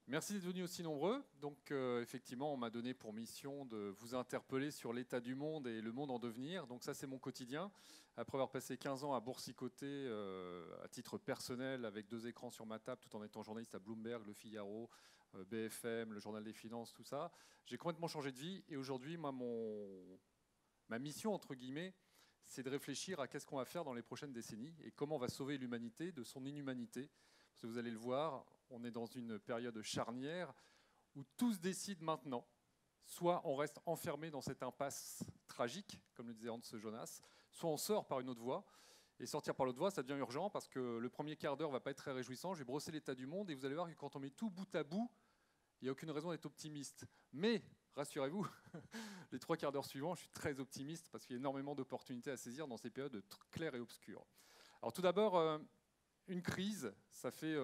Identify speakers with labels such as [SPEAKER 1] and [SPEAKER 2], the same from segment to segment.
[SPEAKER 1] Merci d'être venus aussi nombreux. Donc, effectivement, on m'a donné pour mission de vous interpeller sur l'état du monde et le monde en devenir. Donc, ça, c'est mon quotidien. Après avoir passé 15 ans à boursicoter à titre personnel avec 2 écrans sur ma table, tout en étant journaliste à Bloomberg, Le Figaro, BFM, le Journal des Finances, tout ça, j'ai complètement changé de vie. Et aujourd'hui, moi, ma mission, entre guillemets, c'est de réfléchir à qu'est-ce qu'on va faire dans les prochaines décennies et comment on va sauver l'humanité de son inhumanité. Parce que vous allez le voir, on est dans une période charnière où tout se décide maintenant. Soit on reste enfermé dans cette impasse tragique, comme le disait Hans Jonas, soit on sort par une autre voie. Et sortir par l'autre voie, ça devient urgent parce que le premier quart d'heure ne va pas être très réjouissant. Je vais brosser l'état du monde et vous allez voir que quand on met tout bout à bout, il n'y a aucune raison d'être optimiste. Mais, rassurez-vous, les 3 quarts d'heure suivants, je suis très optimiste parce qu'il y a énormément d'opportunités à saisir dans ces périodes claires et obscures. Alors tout d'abord, une crise, ça fait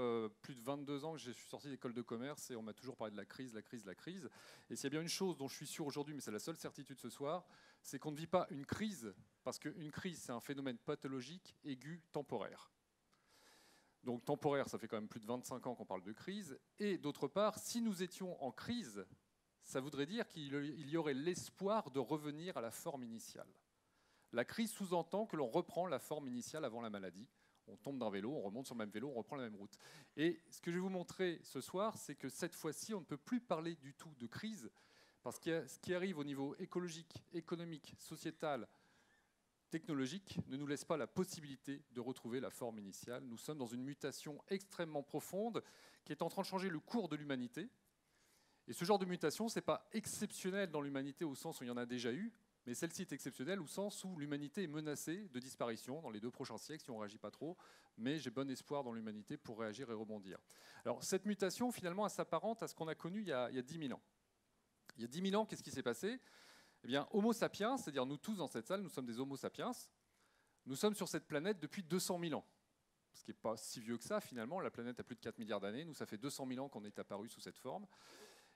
[SPEAKER 1] plus de 22 ans que je suis sorti d'école de commerce et on m'a toujours parlé de la crise, la crise, la crise. Et s'il y a bien une chose dont je suis sûr aujourd'hui, mais c'est la seule certitude ce soir, c'est qu'on ne vit pas une crise, parce qu'une crise, c'est un phénomène pathologique, aigu, temporaire. Donc temporaire, ça fait quand même plus de 25 ans qu'on parle de crise. Et d'autre part, si nous étions en crise, ça voudrait dire qu'il y aurait l'espoir de revenir à la forme initiale. La crise sous-entend que l'on reprend la forme initiale avant la maladie. On tombe d'un vélo, on remonte sur le même vélo, on reprend la même route. Et ce que je vais vous montrer ce soir, c'est que cette fois-ci, on ne peut plus parler du tout de crise, parce que ce qui arrive au niveau écologique, économique, sociétal, technologique ne nous laisse pas la possibilité de retrouver la forme initiale. Nous sommes dans une mutation extrêmement profonde qui est en train de changer le cours de l'humanité. Et ce genre de mutation, ce n'est pas exceptionnel dans l'humanité au sens où il y en a déjà eu, mais celle-ci est exceptionnelle au sens où l'humanité est menacée de disparition dans les 2 prochains siècles si on ne réagit pas trop, mais j'ai bon espoir dans l'humanité pour réagir et rebondir. Alors cette mutation, finalement, elle s'apparente à ce qu'on a connu il y a 10 000 ans. Il y a 10 000 ans, qu'est-ce qui s'est passé? Eh bien, Homo sapiens, c'est-à-dire nous tous dans cette salle, nous sommes des Homo sapiens, nous sommes sur cette planète depuis 200 000 ans. Ce qui n'est pas si vieux que ça, finalement. La planète a plus de 4 milliards d'années. Nous, ça fait 200 000 ans qu'on est apparu sous cette forme.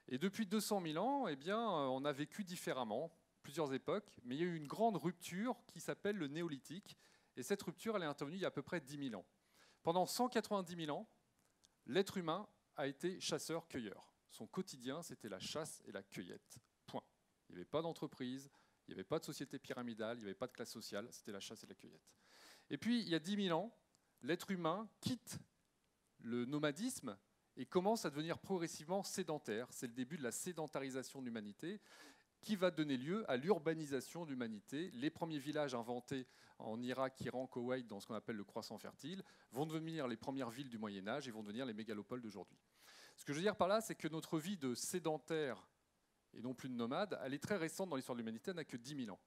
[SPEAKER 1] Et depuis 200 000 ans, eh bien, on a vécu différemment, plusieurs époques, mais il y a eu une grande rupture qui s'appelle le néolithique. Et cette rupture, elle est intervenue il y a à peu près 10 000 ans. Pendant 190 000 ans, l'être humain a été chasseur-cueilleur. Son quotidien, c'était la chasse et la cueillette. Point. Il n'y avait pas d'entreprise, il n'y avait pas de société pyramidale, il n'y avait pas de classe sociale, c'était la chasse et la cueillette. Et puis, il y a 10 000 ans, l'être humain quitte le nomadisme et commence à devenir progressivement sédentaire. C'est le début de la sédentarisation de l'humanité qui va donner lieu à l'urbanisation de l'humanité. Les premiers villages inventés en Irak, Iran, Koweït, dans ce qu'on appelle le croissant fertile, vont devenir les premières villes du Moyen-Âge et vont devenir les mégalopoles d'aujourd'hui. Ce que je veux dire par là, c'est que notre vie de sédentaire et non plus de nomade, elle est très récente dans l'histoire de l'humanité, elle n'a que 10 000 ans.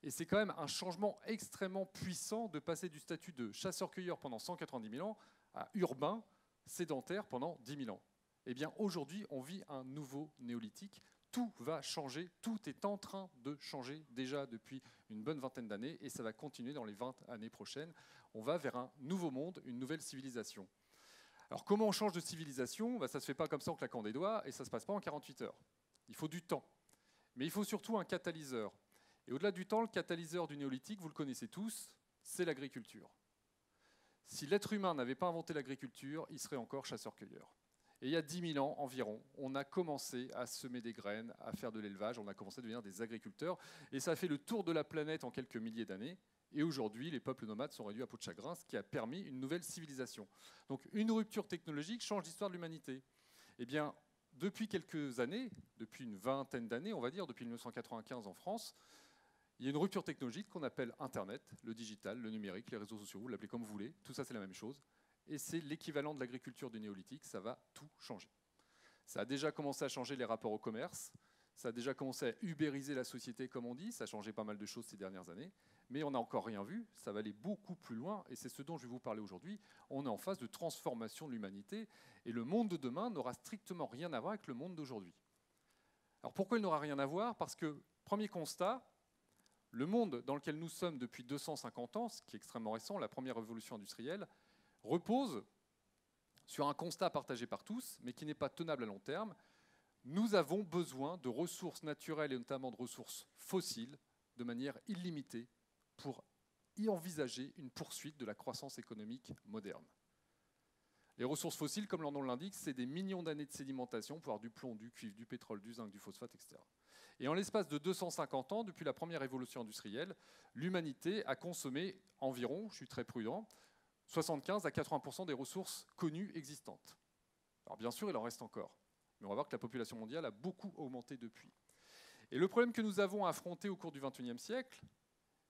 [SPEAKER 1] Et c'est quand même un changement extrêmement puissant de passer du statut de chasseur-cueilleur pendant 190 000 ans à urbain, sédentaire pendant 10 000 ans. Eh bien, aujourd'hui, on vit un nouveau néolithique. Tout va changer, tout est en train de changer déjà depuis une bonne vingtaine d'années et ça va continuer dans les 20 années prochaines. On va vers un nouveau monde, une nouvelle civilisation. Alors, comment on change de civilisation? Ça ne se fait pas comme ça en claquant des doigts et ça ne se passe pas en 48 heures. Il faut du temps. Mais il faut surtout un catalyseur. Et au-delà du temps, le catalyseur du néolithique, vous le connaissez tous, c'est l'agriculture. Si l'être humain n'avait pas inventé l'agriculture, il serait encore chasseur-cueilleur. Et il y a 10 000 ans environ, on a commencé à semer des graines, à faire de l'élevage, on a commencé à devenir des agriculteurs. Et ça a fait le tour de la planète en quelques milliers d'années. Et aujourd'hui, les peuples nomades sont réduits à peau de chagrin, ce qui a permis une nouvelle civilisation. Donc une rupture technologique change l'histoire de l'humanité. Eh bien, depuis quelques années, depuis une vingtaine d'années, on va dire, depuis 1995 en France, il y a une rupture technologique qu'on appelle Internet, le digital, le numérique, les réseaux sociaux, vous l'appelez comme vous voulez, tout ça c'est la même chose. Et c'est l'équivalent de l'agriculture du néolithique, ça va tout changer. Ça a déjà commencé à changer les rapports au commerce, ça a déjà commencé à ubériser la société comme on dit, ça a changé pas mal de choses ces dernières années, mais on n'a encore rien vu, ça va aller beaucoup plus loin, et c'est ce dont je vais vous parler aujourd'hui. On est en phase de transformation de l'humanité, et le monde de demain n'aura strictement rien à voir avec le monde d'aujourd'hui. Alors pourquoi il n'aura rien à voir? Parce que, premier constat, le monde dans lequel nous sommes depuis 250 ans, ce qui est extrêmement récent, la première révolution industrielle, repose sur un constat partagé par tous, mais qui n'est pas tenable à long terme. Nous avons besoin de ressources naturelles et notamment de ressources fossiles de manière illimitée pour y envisager une poursuite de la croissance économique moderne. Les ressources fossiles, comme leur nom l'indique, c'est des millions d'années de sédimentation pour avoir du plomb, du cuivre, du pétrole, du zinc, du phosphate, etc. Et en l'espace de 250 ans, depuis la première révolution industrielle, l'humanité a consommé environ, je suis très prudent, 75 à 80% des ressources connues existantes. Alors bien sûr, il en reste encore, mais on va voir que la population mondiale a beaucoup augmenté depuis. Et le problème que nous avons à affronter au cours du XXIe siècle,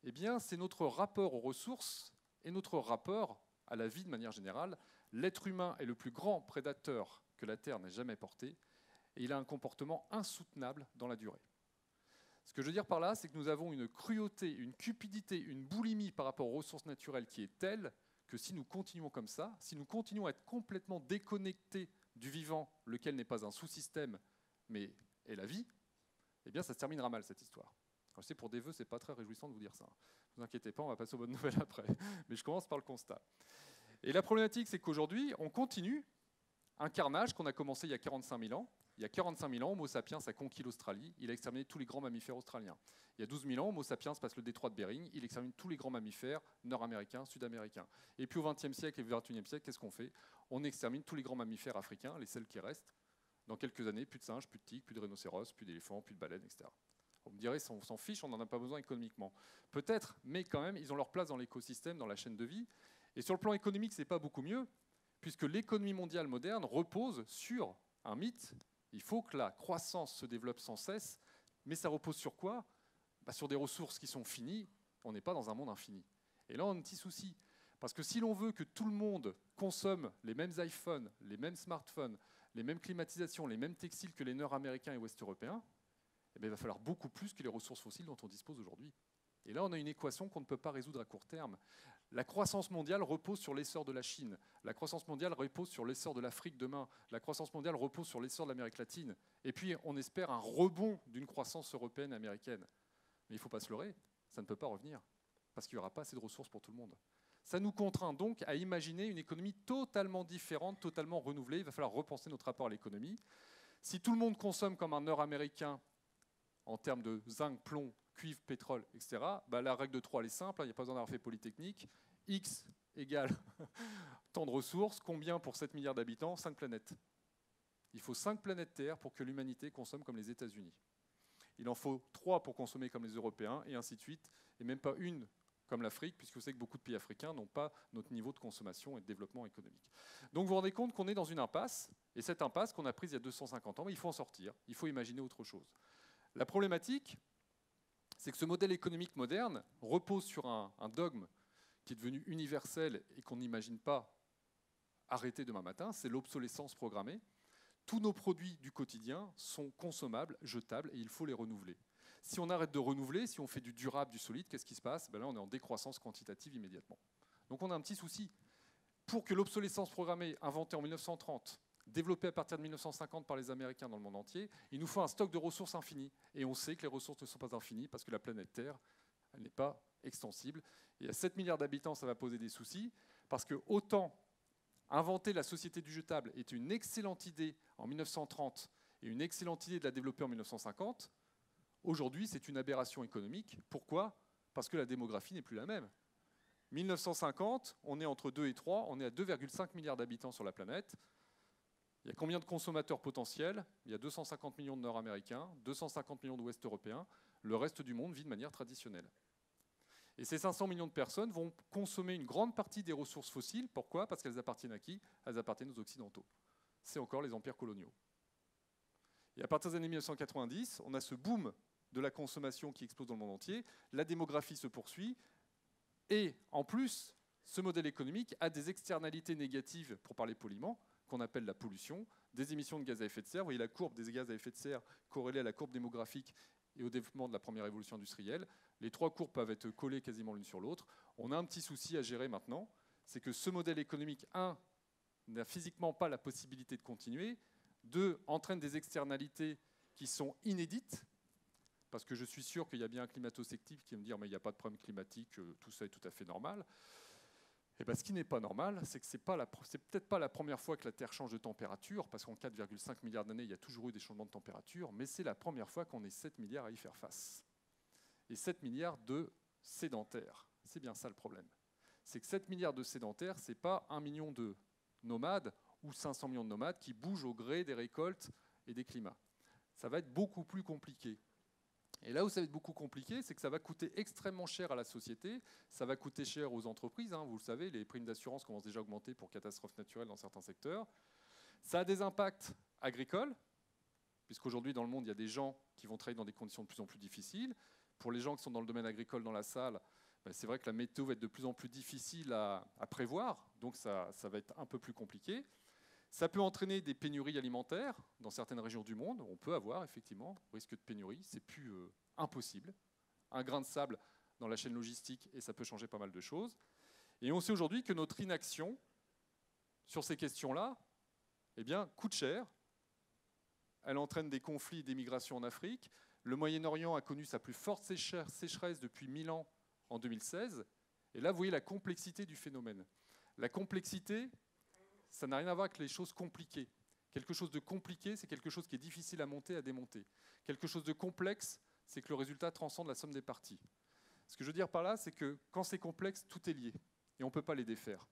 [SPEAKER 1] eh bien, c'est notre rapport aux ressources et notre rapport à la vie de manière générale. L'être humain est le plus grand prédateur que la Terre n'ait jamais porté, et il a un comportement insoutenable dans la durée. Ce que je veux dire par là, c'est que nous avons une cruauté, une cupidité, une boulimie par rapport aux ressources naturelles qui est telle que si nous continuons comme ça, si nous continuons à être complètement déconnectés du vivant, lequel n'est pas un sous-système, mais est la vie, eh bien ça se terminera mal cette histoire. Alors, je sais, pour des vœux, c'est pas très réjouissant de vous dire ça. Ne vous inquiétez pas, on va passer aux bonnes nouvelles après. Mais je commence par le constat. Et la problématique, c'est qu'aujourd'hui, on continue un carnage qu'on a commencé il y a 45 000 ans. Il y a 45 000 ans, Homo sapiens a conquis l'Australie, il a exterminé tous les grands mammifères australiens. Il y a 12 000 ans, Homo sapiens passe le détroit de Bering, il extermine tous les grands mammifères nord-américains, sud-américains. Et puis au XXe siècle et au XXIe siècle, qu'est-ce qu'on fait? On extermine tous les grands mammifères africains, les seuls qui restent. Dans quelques années, plus de singes, plus de tigres, plus de rhinocéros, plus d'éléphants, plus de baleines, etc. On me dirait, on s'en fiche, on n'en a pas besoin économiquement. Peut-être, mais quand même, ils ont leur place dans l'écosystème, dans la chaîne de vie. Et sur le plan économique, ce n'est pas beaucoup mieux, puisque l'économie mondiale moderne repose sur un mythe. Il faut que la croissance se développe sans cesse, mais ça repose sur quoi? Sur des ressources qui sont finies. On n'est pas dans un monde infini. Et là, on a un petit souci. Parce que si l'on veut que tout le monde consomme les mêmes iPhones, les mêmes smartphones, les mêmes climatisations, les mêmes textiles que les Nord-américains et Ouest-européens, eh bien, il va falloir beaucoup plus que les ressources fossiles dont on dispose aujourd'hui. Et là, on a une équation qu'on ne peut pas résoudre à court terme. La croissance mondiale repose sur l'essor de la Chine. La croissance mondiale repose sur l'essor de l'Afrique demain. La croissance mondiale repose sur l'essor de l'Amérique latine. Et puis, on espère un rebond d'une croissance européenne et américaine. Mais il ne faut pas se leurrer, ça ne peut pas revenir, parce qu'il n'y aura pas assez de ressources pour tout le monde. Ça nous contraint donc à imaginer une économie totalement différente, totalement renouvelée. Il va falloir repenser notre rapport à l'économie. Si tout le monde consomme comme un Nord-américain en termes de zinc, plomb, cuivre, pétrole, etc., la règle de 3, elle est simple, il n'y a pas besoin d'avoir fait Polytechnique. X égale tant de ressources, combien pour 7 milliards d'habitants? 5 planètes. Il faut 5 planètes Terre pour que l'humanité consomme comme les États-Unis. Il en faut 3 pour consommer comme les Européens, et ainsi de suite, et même pas une comme l'Afrique, puisque vous savez que beaucoup de pays africains n'ont pas notre niveau de consommation et de développement économique. Donc vous vous rendez compte qu'on est dans une impasse, et cette impasse qu'on a prise il y a 250 ans, il faut en sortir, il faut imaginer autre chose. La problématique, c'est que ce modèle économique moderne repose sur un dogme qui est devenu universel et qu'on n'imagine pas arrêter demain matin, c'est l'obsolescence programmée. Tous nos produits du quotidien sont consommables, jetables, et il faut les renouveler. Si on arrête de renouveler, si on fait du durable, du solide, qu'est-ce qui se passe? Là, on est en décroissance quantitative immédiatement. Donc on a un petit souci. Pour que l'obsolescence programmée, inventée en 1930, développée à partir de 1950 par les Américains dans le monde entier, il nous faut un stock de ressources infini. Et on sait que les ressources ne sont pas infinies parce que la planète Terre, elle n'est pas extensible. Et à 7 milliards d'habitants, ça va poser des soucis, parce que autant inventer la société du jetable était une excellente idée en 1930 et une excellente idée de la développer en 1950, aujourd'hui, c'est une aberration économique. Pourquoi? Parce que la démographie n'est plus la même. 1950, on est entre 2 et 3, on est à 2,5 milliards d'habitants sur la planète. Il y a combien de consommateurs potentiels? Il y a 250 millions de Nord-Américains, 250 millions d'Ouest-Européens. Le reste du monde vit de manière traditionnelle. Et ces 500 millions de personnes vont consommer une grande partie des ressources fossiles. Pourquoi? Parce qu'elles appartiennent à qui? Elles appartiennent aux Occidentaux. C'est encore les empires coloniaux. Et à partir des années 1990, on a ce boom de la consommation qui explose dans le monde entier. La démographie se poursuit. Et en plus, ce modèle économique a des externalités négatives, pour parler poliment, qu'on appelle la pollution, des émissions de gaz à effet de serre. Vous voyez la courbe des gaz à effet de serre corrélée à la courbe démographique et au développement de la première révolution industrielle. Les 3 courbes peuvent être collées quasiment l'une sur l'autre. On a un petit souci à gérer maintenant, c'est que ce modèle économique, 1, n'a physiquement pas la possibilité de continuer, 2, entraîne des externalités qui sont inédites, parce que je suis sûr qu'il y a bien un climato-sceptique qui va me dire mais il n'y a pas de problème climatique, tout ça est tout à fait normal. Et bien, ce qui n'est pas normal, c'est que c'est peut-être pas la première fois que la Terre change de température, parce qu'en 4,5 milliards d'années, il y a toujours eu des changements de température, mais c'est la première fois qu'on est 7 milliards à y faire face. Et 7 milliards de sédentaires. C'est bien ça le problème. C'est que 7 milliards de sédentaires, ce n'est pas 1,2 million nomades ou 500 millions de nomades qui bougent au gré des récoltes et des climats. Ça va être beaucoup plus compliqué. Et là où ça va être beaucoup compliqué, c'est que ça va coûter extrêmement cher à la société, ça va coûter cher aux entreprises, hein, vous le savez, les primes d'assurance commencent déjà à augmenter pour catastrophes naturelles dans certains secteurs. Ça a des impacts agricoles, puisqu'aujourd'hui dans le monde, il y a des gens qui vont travailler dans des conditions de plus en plus difficiles. Pour les gens qui sont dans le domaine agricole dans la salle, c'est vrai que la météo va être de plus en plus difficile à prévoir, donc ça va être un peu plus compliqué. Ça peut entraîner des pénuries alimentaires dans certaines régions du monde. On peut avoir effectivement risque de pénurie, c'est plus impossible. Un grain de sable dans la chaîne logistique et ça peut changer pas mal de choses. Et on sait aujourd'hui que notre inaction sur ces questions-là, eh bien, coûte cher. Elle entraîne des conflits et des migrations en Afrique. Le Moyen-Orient a connu sa plus forte sécheresse depuis 1000 ans en 2016. Et là, vous voyez la complexité du phénomène. La complexité, ça n'a rien à voir avec les choses compliquées. Quelque chose de compliqué, c'est quelque chose qui est difficile à monter, à démonter. Quelque chose de complexe, c'est que le résultat transcende la somme des parties. Ce que je veux dire par là, c'est que quand c'est complexe, tout est lié. Et on ne peut pas les défaire.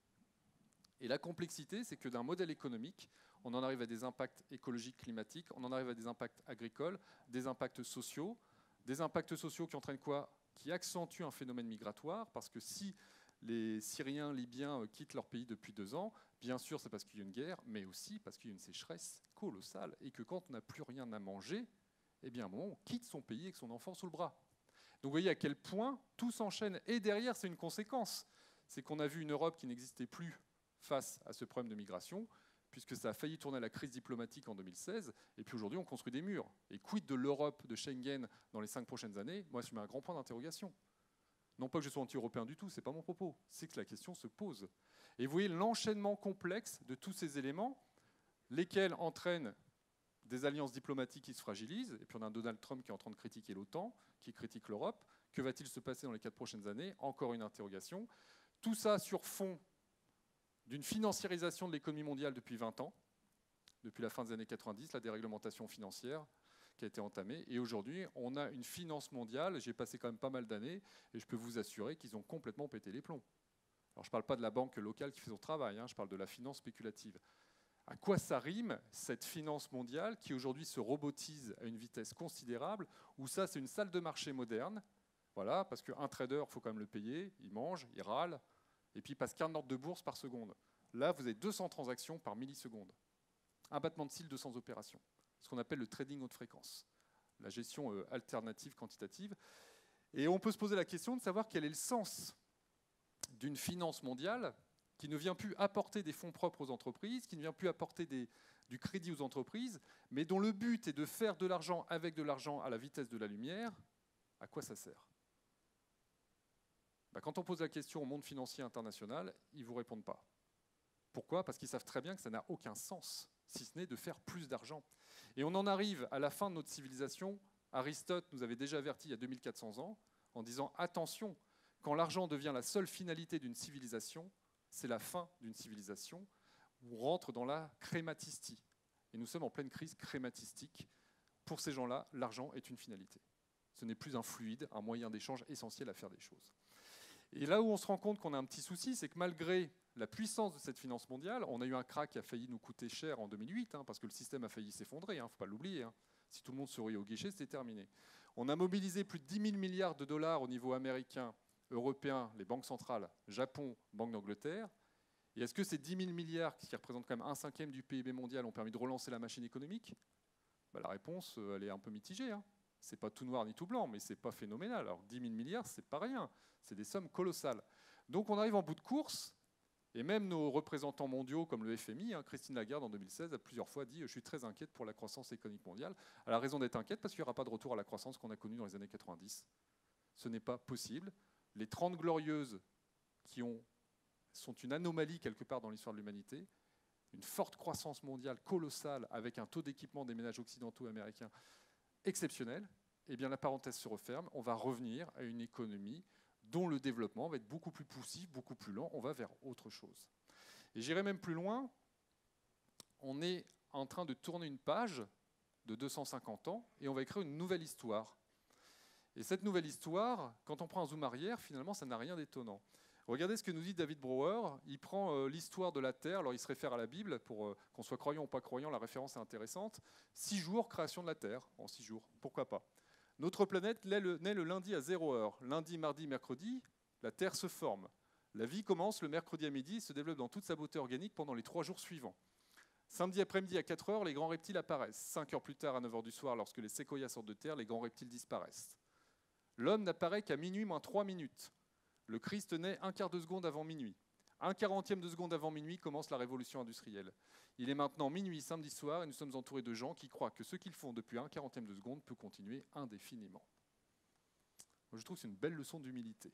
[SPEAKER 1] Et la complexité, c'est que d'un modèle économique, on en arrive à des impacts écologiques, climatiques, on en arrive à des impacts agricoles, des impacts sociaux qui entraînent quoi? Qui accentuent un phénomène migratoire, parce que si les Syriens, Libyens quittent leur pays depuis 2 ans, bien sûr c'est parce qu'il y a une guerre, mais aussi parce qu'il y a une sécheresse colossale, et que quand on n'a plus rien à manger, eh bien à un moment, on quitte son pays avec son enfant sous le bras. Donc vous voyez à quel point tout s'enchaîne, et derrière c'est une conséquence, c'est qu'on a vu une Europe qui n'existait plus face à ce problème de migration, puisque ça a failli tourner à la crise diplomatique en 2016, et puis aujourd'hui on construit des murs. Et quid de l'Europe, de Schengen dans les 5 prochaines années? Moi je mets un grand point d'interrogation. Non pas que je sois anti-européen du tout, ce n'est pas mon propos, c'est que la question se pose. Et vous voyez l'enchaînement complexe de tous ces éléments, lesquels entraînent des alliances diplomatiques qui se fragilisent, et puis on a un Donald Trump qui est en train de critiquer l'OTAN, qui critique l'Europe. Que va-t-il se passer dans les 4 prochaines années? Encore une interrogation. Tout ça sur fond d'une financiarisation de l'économie mondiale depuis 20 ans, depuis la fin des années 90, la déréglementation financière qui a été entamée. Et aujourd'hui, on a une finance mondiale, j'ai passé quand même pas mal d'années, et je peux vous assurer qu'ils ont complètement pété les plombs. Alors je ne parle pas de la banque locale qui fait son travail, hein, je parle de la finance spéculative. À quoi ça rime, cette finance mondiale qui aujourd'hui se robotise à une vitesse considérable, où ça c'est une salle de marché moderne, voilà, parce qu'un trader, il faut quand même le payer, il mange, il râle, et puis il passe 15 ordres de bourse par seconde. Là, vous avez 200 transactions par milliseconde. Un battement de cils, 200 opérations. Ce qu'on appelle le trading haute fréquence, la gestion alternative quantitative. Et on peut se poser la question de savoir quel est le sens d'une finance mondiale qui ne vient plus apporter des fonds propres aux entreprises, qui ne vient plus apporter du crédit aux entreprises, mais dont le but est de faire de l'argent avec de l'argent à la vitesse de la lumière. À quoi ça sert? Quand on pose la question au monde financier international, ils ne vous répondent pas. Pourquoi? Parce qu'ils savent très bien que ça n'a aucun sens, si ce n'est de faire plus d'argent. Et on en arrive à la fin de notre civilisation. Aristote nous avait déjà averti il y a 2400 ans en disant « Attention, quand l'argent devient la seule finalité d'une civilisation, c'est la fin d'une civilisation, où on rentre dans la crématistie. » Et nous sommes en pleine crise crématistique. Pour ces gens-là, l'argent est une finalité. Ce n'est plus un fluide, un moyen d'échange essentiel à faire des choses. Et là où on se rend compte qu'on a un petit souci, c'est que malgré la puissance de cette finance mondiale, on a eu un krach qui a failli nous coûter cher en 2008, parce que le système a failli s'effondrer, il ne faut pas l'oublier. Si tout le monde se ruait au guichet, c'était terminé. On a mobilisé plus de 10 000 milliards de dollars au niveau américain, européen, les banques centrales, Japon, Banque d'Angleterre. Et est-ce que ces 10 000 milliards, qui représentent quand même 1/5 du PIB mondial, ont permis de relancer la machine économique? La réponse, elle est un peu mitigée. Ce n'est pas tout noir ni tout blanc, mais ce n'est pas phénoménal. Alors 10 000 milliards, ce n'est pas rien. C'est des sommes colossales. Donc on arrive en bout de course, et même nos représentants mondiaux, comme le FMI, Christine Lagarde en 2016 a plusieurs fois dit « Je suis très inquiète pour la croissance économique mondiale ». Elle a raison d'être inquiète parce qu'il n'y aura pas de retour à la croissance qu'on a connue dans les années 90. Ce n'est pas possible. Les 30 glorieuses sont une anomalie quelque part dans l'histoire de l'humanité, une forte croissance mondiale colossale avec un taux d'équipement des ménages occidentaux et américains exceptionnel, eh bien la parenthèse se referme, on va revenir à une économie dont le développement va être beaucoup plus poussif, beaucoup plus lent, on va vers autre chose. Et j'irai même plus loin, on est en train de tourner une page de 250 ans et on va écrire une nouvelle histoire. Et cette nouvelle histoire, quand on prend un zoom arrière, finalement ça n'a rien d'étonnant. Regardez ce que nous dit David Brower. Il prend l'histoire de la Terre, alors il se réfère à la Bible, pour qu'on soit croyant ou pas croyant, la référence est intéressante. 6 jours, création de la Terre, en 6 jours, pourquoi pas. Notre planète naît le lundi à 0 heure. Lundi, mardi, mercredi, la Terre se forme. La vie commence le mercredi à midi et se développe dans toute sa beauté organique pendant les 3 jours suivants. Samedi après-midi à 4 heures, les grands reptiles apparaissent. 5 heures plus tard, à 9 heures du soir, lorsque les séquoias sortent de terre, les grands reptiles disparaissent. L'homme n'apparaît qu'à minuit moins 3 minutes. Le Christ naît un quart de seconde avant minuit. Un quarantième de seconde avant minuit commence la révolution industrielle. Il est maintenant minuit samedi soir et nous sommes entourés de gens qui croient que ce qu'ils font depuis un quarantième de seconde peut continuer indéfiniment. Je trouve que c'est une belle leçon d'humilité.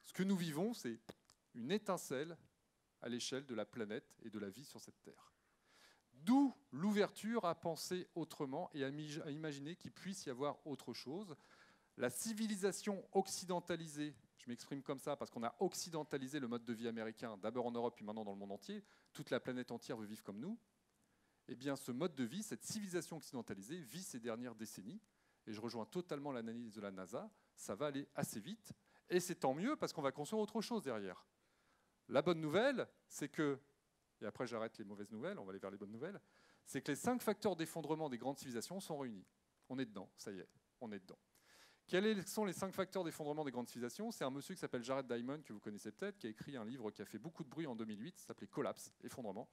[SPEAKER 1] Ce que nous vivons, c'est une étincelle à l'échelle de la planète et de la vie sur cette Terre. D'où l'ouverture à penser autrement et à imaginer qu'il puisse y avoir autre chose. La civilisation occidentalisée, je m'exprime comme ça parce qu'on a occidentalisé le mode de vie américain, d'abord en Europe puis maintenant dans le monde entier, toute la planète entière veut vivre comme nous, eh bien ce mode de vie, cette civilisation occidentalisée vit ces dernières décennies, et je rejoins totalement l'analyse de la NASA, ça va aller assez vite, et c'est tant mieux parce qu'on va construire autre chose derrière. La bonne nouvelle, c'est que, et après j'arrête les mauvaises nouvelles, on va aller vers les bonnes nouvelles, c'est que les 5 facteurs d'effondrement des grandes civilisations sont réunis. On est dedans, ça y est, on est dedans. Quels sont les 5 facteurs d'effondrement des grandes civilisations? C'est un monsieur qui s'appelle Jared Diamond, que vous connaissez peut-être, qui a écrit un livre qui a fait beaucoup de bruit en 2008, ça s'appelait Collapse, effondrement.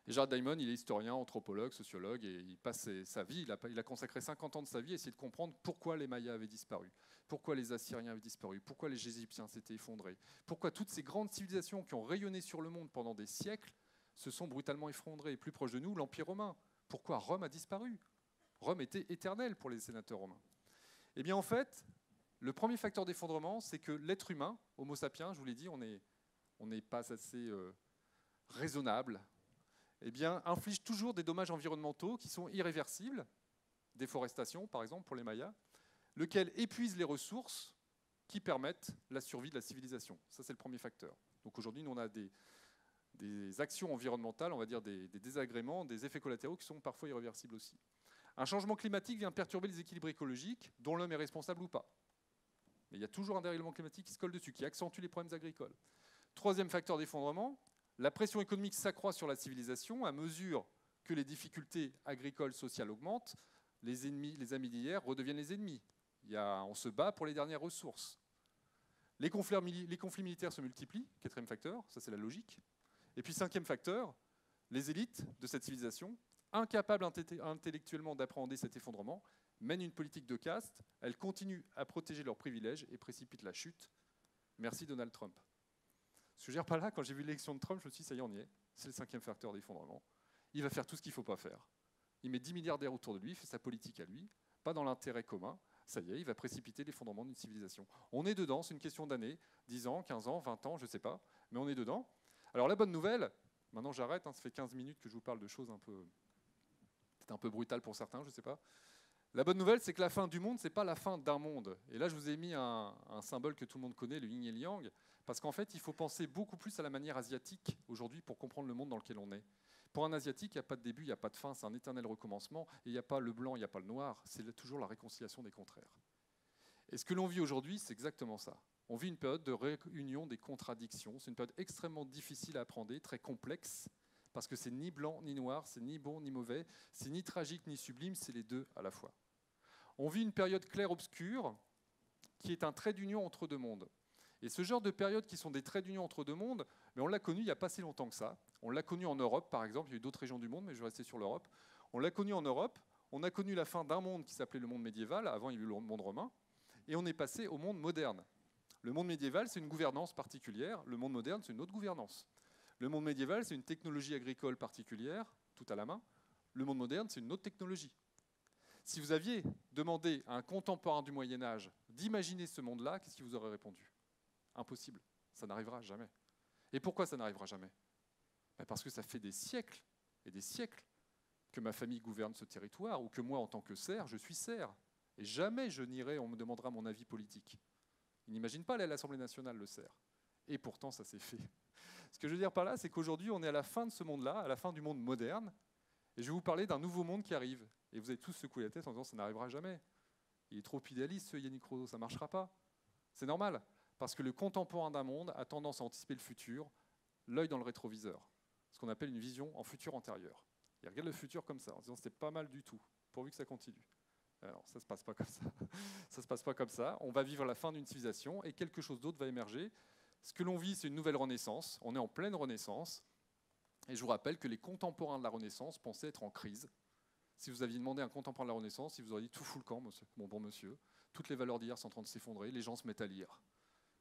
[SPEAKER 1] Et Jared Diamond, il est historien, anthropologue, sociologue, et il passe sa vie, il a consacré 50 ans de sa vie à essayer de comprendre pourquoi les Mayas avaient disparu, pourquoi les Assyriens avaient disparu, pourquoi les Égyptiens s'étaient effondrés, pourquoi toutes ces grandes civilisations qui ont rayonné sur le monde pendant des siècles se sont brutalement effondrées. Et plus proche de nous, l'Empire romain. Pourquoi Rome a disparu? Rome était éternelle pour les sénateurs romains. Eh bien, en fait, le premier facteur d'effondrement, c'est que l'être humain, Homo sapiens, je vous l'ai dit, on n'est pas assez raisonnable, eh bien, inflige toujours des dommages environnementaux qui sont irréversibles, déforestation par exemple pour les Mayas, lequel épuise les ressources qui permettent la survie de la civilisation. Ça, c'est le premier facteur. Donc aujourd'hui, nous, on a des actions environnementales, on va dire des désagréments, des effets collatéraux qui sont parfois irréversibles aussi. Un changement climatique vient perturber les équilibres écologiques, dont l'homme est responsable ou pas. Mais il y a toujours un dérèglement climatique qui se colle dessus, qui accentue les problèmes agricoles. Troisième facteur d'effondrement, la pression économique s'accroît sur la civilisation à mesure que les difficultés agricoles, sociales augmentent. Les amis d'hier redeviennent les ennemis. On se bat pour les dernières ressources. Les conflits militaires se multiplient, quatrième facteur, ça c'est la logique. Et puis cinquième facteur, les élites de cette civilisation, incapables intellectuellement d'appréhender cet effondrement, mènent une politique de caste, elles continuent à protéger leurs privilèges et précipitent la chute. Merci Donald Trump. Ce que je veux dire par là, quand j'ai vu l'élection de Trump, je me suis dit, ça y est, on y est. C'est le cinquième facteur d'effondrement. Il va faire tout ce qu'il ne faut pas faire. Il met 10 milliardaires autour de lui, il fait sa politique à lui, pas dans l'intérêt commun. Ça y est, il va précipiter l'effondrement d'une civilisation. On est dedans, c'est une question d'années, 10 ans, 15 ans, 20 ans, je ne sais pas, mais on est dedans. Alors la bonne nouvelle, maintenant j'arrête, ça fait 15 minutes que je vous parle de choses peut-être un peu brutales pour certains, je ne sais pas. La bonne nouvelle, c'est que la fin du monde, ce n'est pas la fin d'un monde. Et là, je vous ai mis un symbole que tout le monde connaît, le yin et le yang, parce qu'en fait, il faut penser beaucoup plus à la manière asiatique aujourd'hui pour comprendre le monde dans lequel on est. Pour un asiatique, il n'y a pas de début, il n'y a pas de fin, c'est un éternel recommencement, et il n'y a pas le blanc, il n'y a pas le noir, c'est toujours la réconciliation des contraires. Et ce que l'on vit aujourd'hui, c'est exactement ça. On vit une période de réunion des contradictions, c'est une période extrêmement difficile à appréhender, très complexe, parce que c'est ni blanc ni noir, c'est ni bon ni mauvais, c'est ni tragique ni sublime, c'est les deux à la fois. On vit une période claire-obscure qui est un trait d'union entre deux mondes. Et ce genre de périodes qui sont des traits d'union entre deux mondes, mais on l'a connu il n'y a pas si longtemps que ça. On l'a connu en Europe, par exemple, il y a eu d'autres régions du monde, mais je vais rester sur l'Europe. On l'a connu en Europe, on a connu la fin d'un monde qui s'appelait le monde médiéval, avant il y a eu le monde romain, et on est passé au monde moderne. Le monde médiéval, c'est une gouvernance particulière, le monde moderne, c'est une autre gouvernance. Le monde médiéval, c'est une technologie agricole particulière, tout à la main. Le monde moderne, c'est une autre technologie. Si vous aviez demandé à un contemporain du Moyen-Âge d'imaginer ce monde-là, qu'est-ce qu'il vous aurait répondu? Impossible, ça n'arrivera jamais. Et pourquoi ça n'arrivera jamais? Parce que ça fait des siècles et des siècles que ma famille gouverne ce territoire, ou que moi, en tant que serf, je suis serf. Et jamais je n'irai, on me demandera mon avis politique. Il n'imagine pas aller à l'Assemblée nationale, le serf. Et pourtant, ça s'est fait. Ce que je veux dire par là, c'est qu'aujourd'hui, on est à la fin de ce monde-là, à la fin du monde moderne, et je vais vous parler d'un nouveau monde qui arrive. Et vous allez tous secouer la tête en disant, ça n'arrivera jamais. Il est trop idéaliste, ce Yannick Rousseau, ça ne marchera pas. C'est normal, parce que le contemporain d'un monde a tendance à anticiper le futur, l'œil dans le rétroviseur, ce qu'on appelle une vision en futur antérieur. Il regarde le futur comme ça, en disant c'est pas mal du tout, pourvu que ça continue. Alors ça ne se passe pas comme ça. Ça se passe pas comme ça. On va vivre la fin d'une civilisation et quelque chose d'autre va émerger. Ce que l'on vit, c'est une nouvelle renaissance. On est en pleine renaissance. Et je vous rappelle que les contemporains de la Renaissance pensaient être en crise. Si vous aviez demandé à un contemporain de la Renaissance, il vous aurait dit tout fout le camp, monsieur, mon bon monsieur. Toutes les valeurs d'hier sont en train de s'effondrer. Les gens se mettent à lire.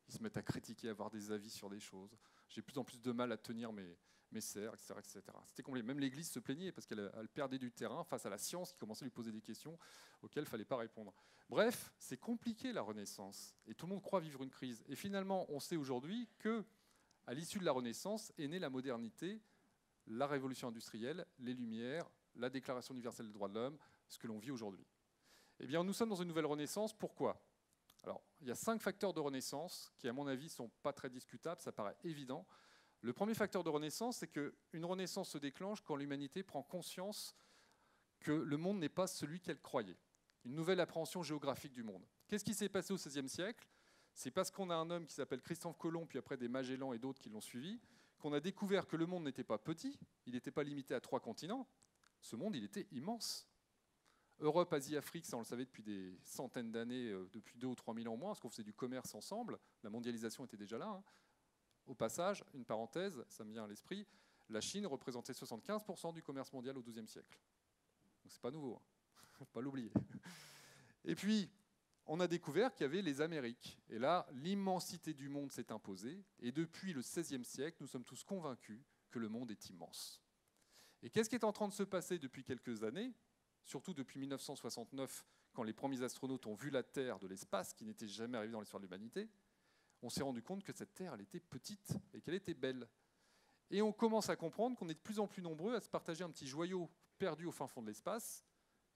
[SPEAKER 1] Ils se mettent à critiquer, à avoir des avis sur des choses. J'ai de plus en plus de mal à tenir mes serres, etc., etc. C'était compliqué. Même l'Église se plaignait parce qu'elle perdait du terrain face à la science qui commençait à lui poser des questions auxquelles il ne fallait pas répondre. Bref, c'est compliqué la Renaissance. Et tout le monde croit vivre une crise. Et finalement, on sait aujourd'hui qu'à l'issue de la Renaissance est née la modernité, la révolution industrielle, les Lumières, la Déclaration universelle des droits de l'homme, ce que l'on vit aujourd'hui. Eh bien, nous sommes dans une nouvelle Renaissance. Pourquoi ? Alors, il y a 5 facteurs de renaissance qui, à mon avis, ne sont pas très discutables, ça paraît évident. Le premier facteur de renaissance, c'est qu'une renaissance se déclenche quand l'humanité prend conscience que le monde n'est pas celui qu'elle croyait. Une nouvelle appréhension géographique du monde. Qu'est-ce qui s'est passé au XVIe siècle ? C'est parce qu'on a un homme qui s'appelle Christophe Colomb, puis après des Magellan et d'autres qui l'ont suivi, qu'on a découvert que le monde n'était pas petit, il n'était pas limité à 3 continents. Ce monde, il était immense. Europe, Asie, Afrique, ça on le savait depuis des centaines d'années, depuis 2 ou 3 000 ans au moins, parce qu'on faisait du commerce ensemble, la mondialisation était déjà là. Hein. Au passage, une parenthèse, ça me vient à l'esprit, la Chine représentait 75% du commerce mondial au XIIe siècle. Donc c'est pas nouveau, hein. Faut pas l'oublier. Et puis, on a découvert qu'il y avait les Amériques. Et là, l'immensité du monde s'est imposée, et depuis le XVIe siècle, nous sommes tous convaincus que le monde est immense. Et qu'est-ce qui est en train de se passer depuis quelques années ? Surtout depuis 1969, quand les premiers astronautes ont vu la Terre de l'espace, qui n'était jamais arrivé dans l'histoire de l'humanité, on s'est rendu compte que cette Terre, elle était petite et qu'elle était belle. Et on commence à comprendre qu'on est de plus en plus nombreux à se partager un petit joyau perdu au fin fond de l'espace.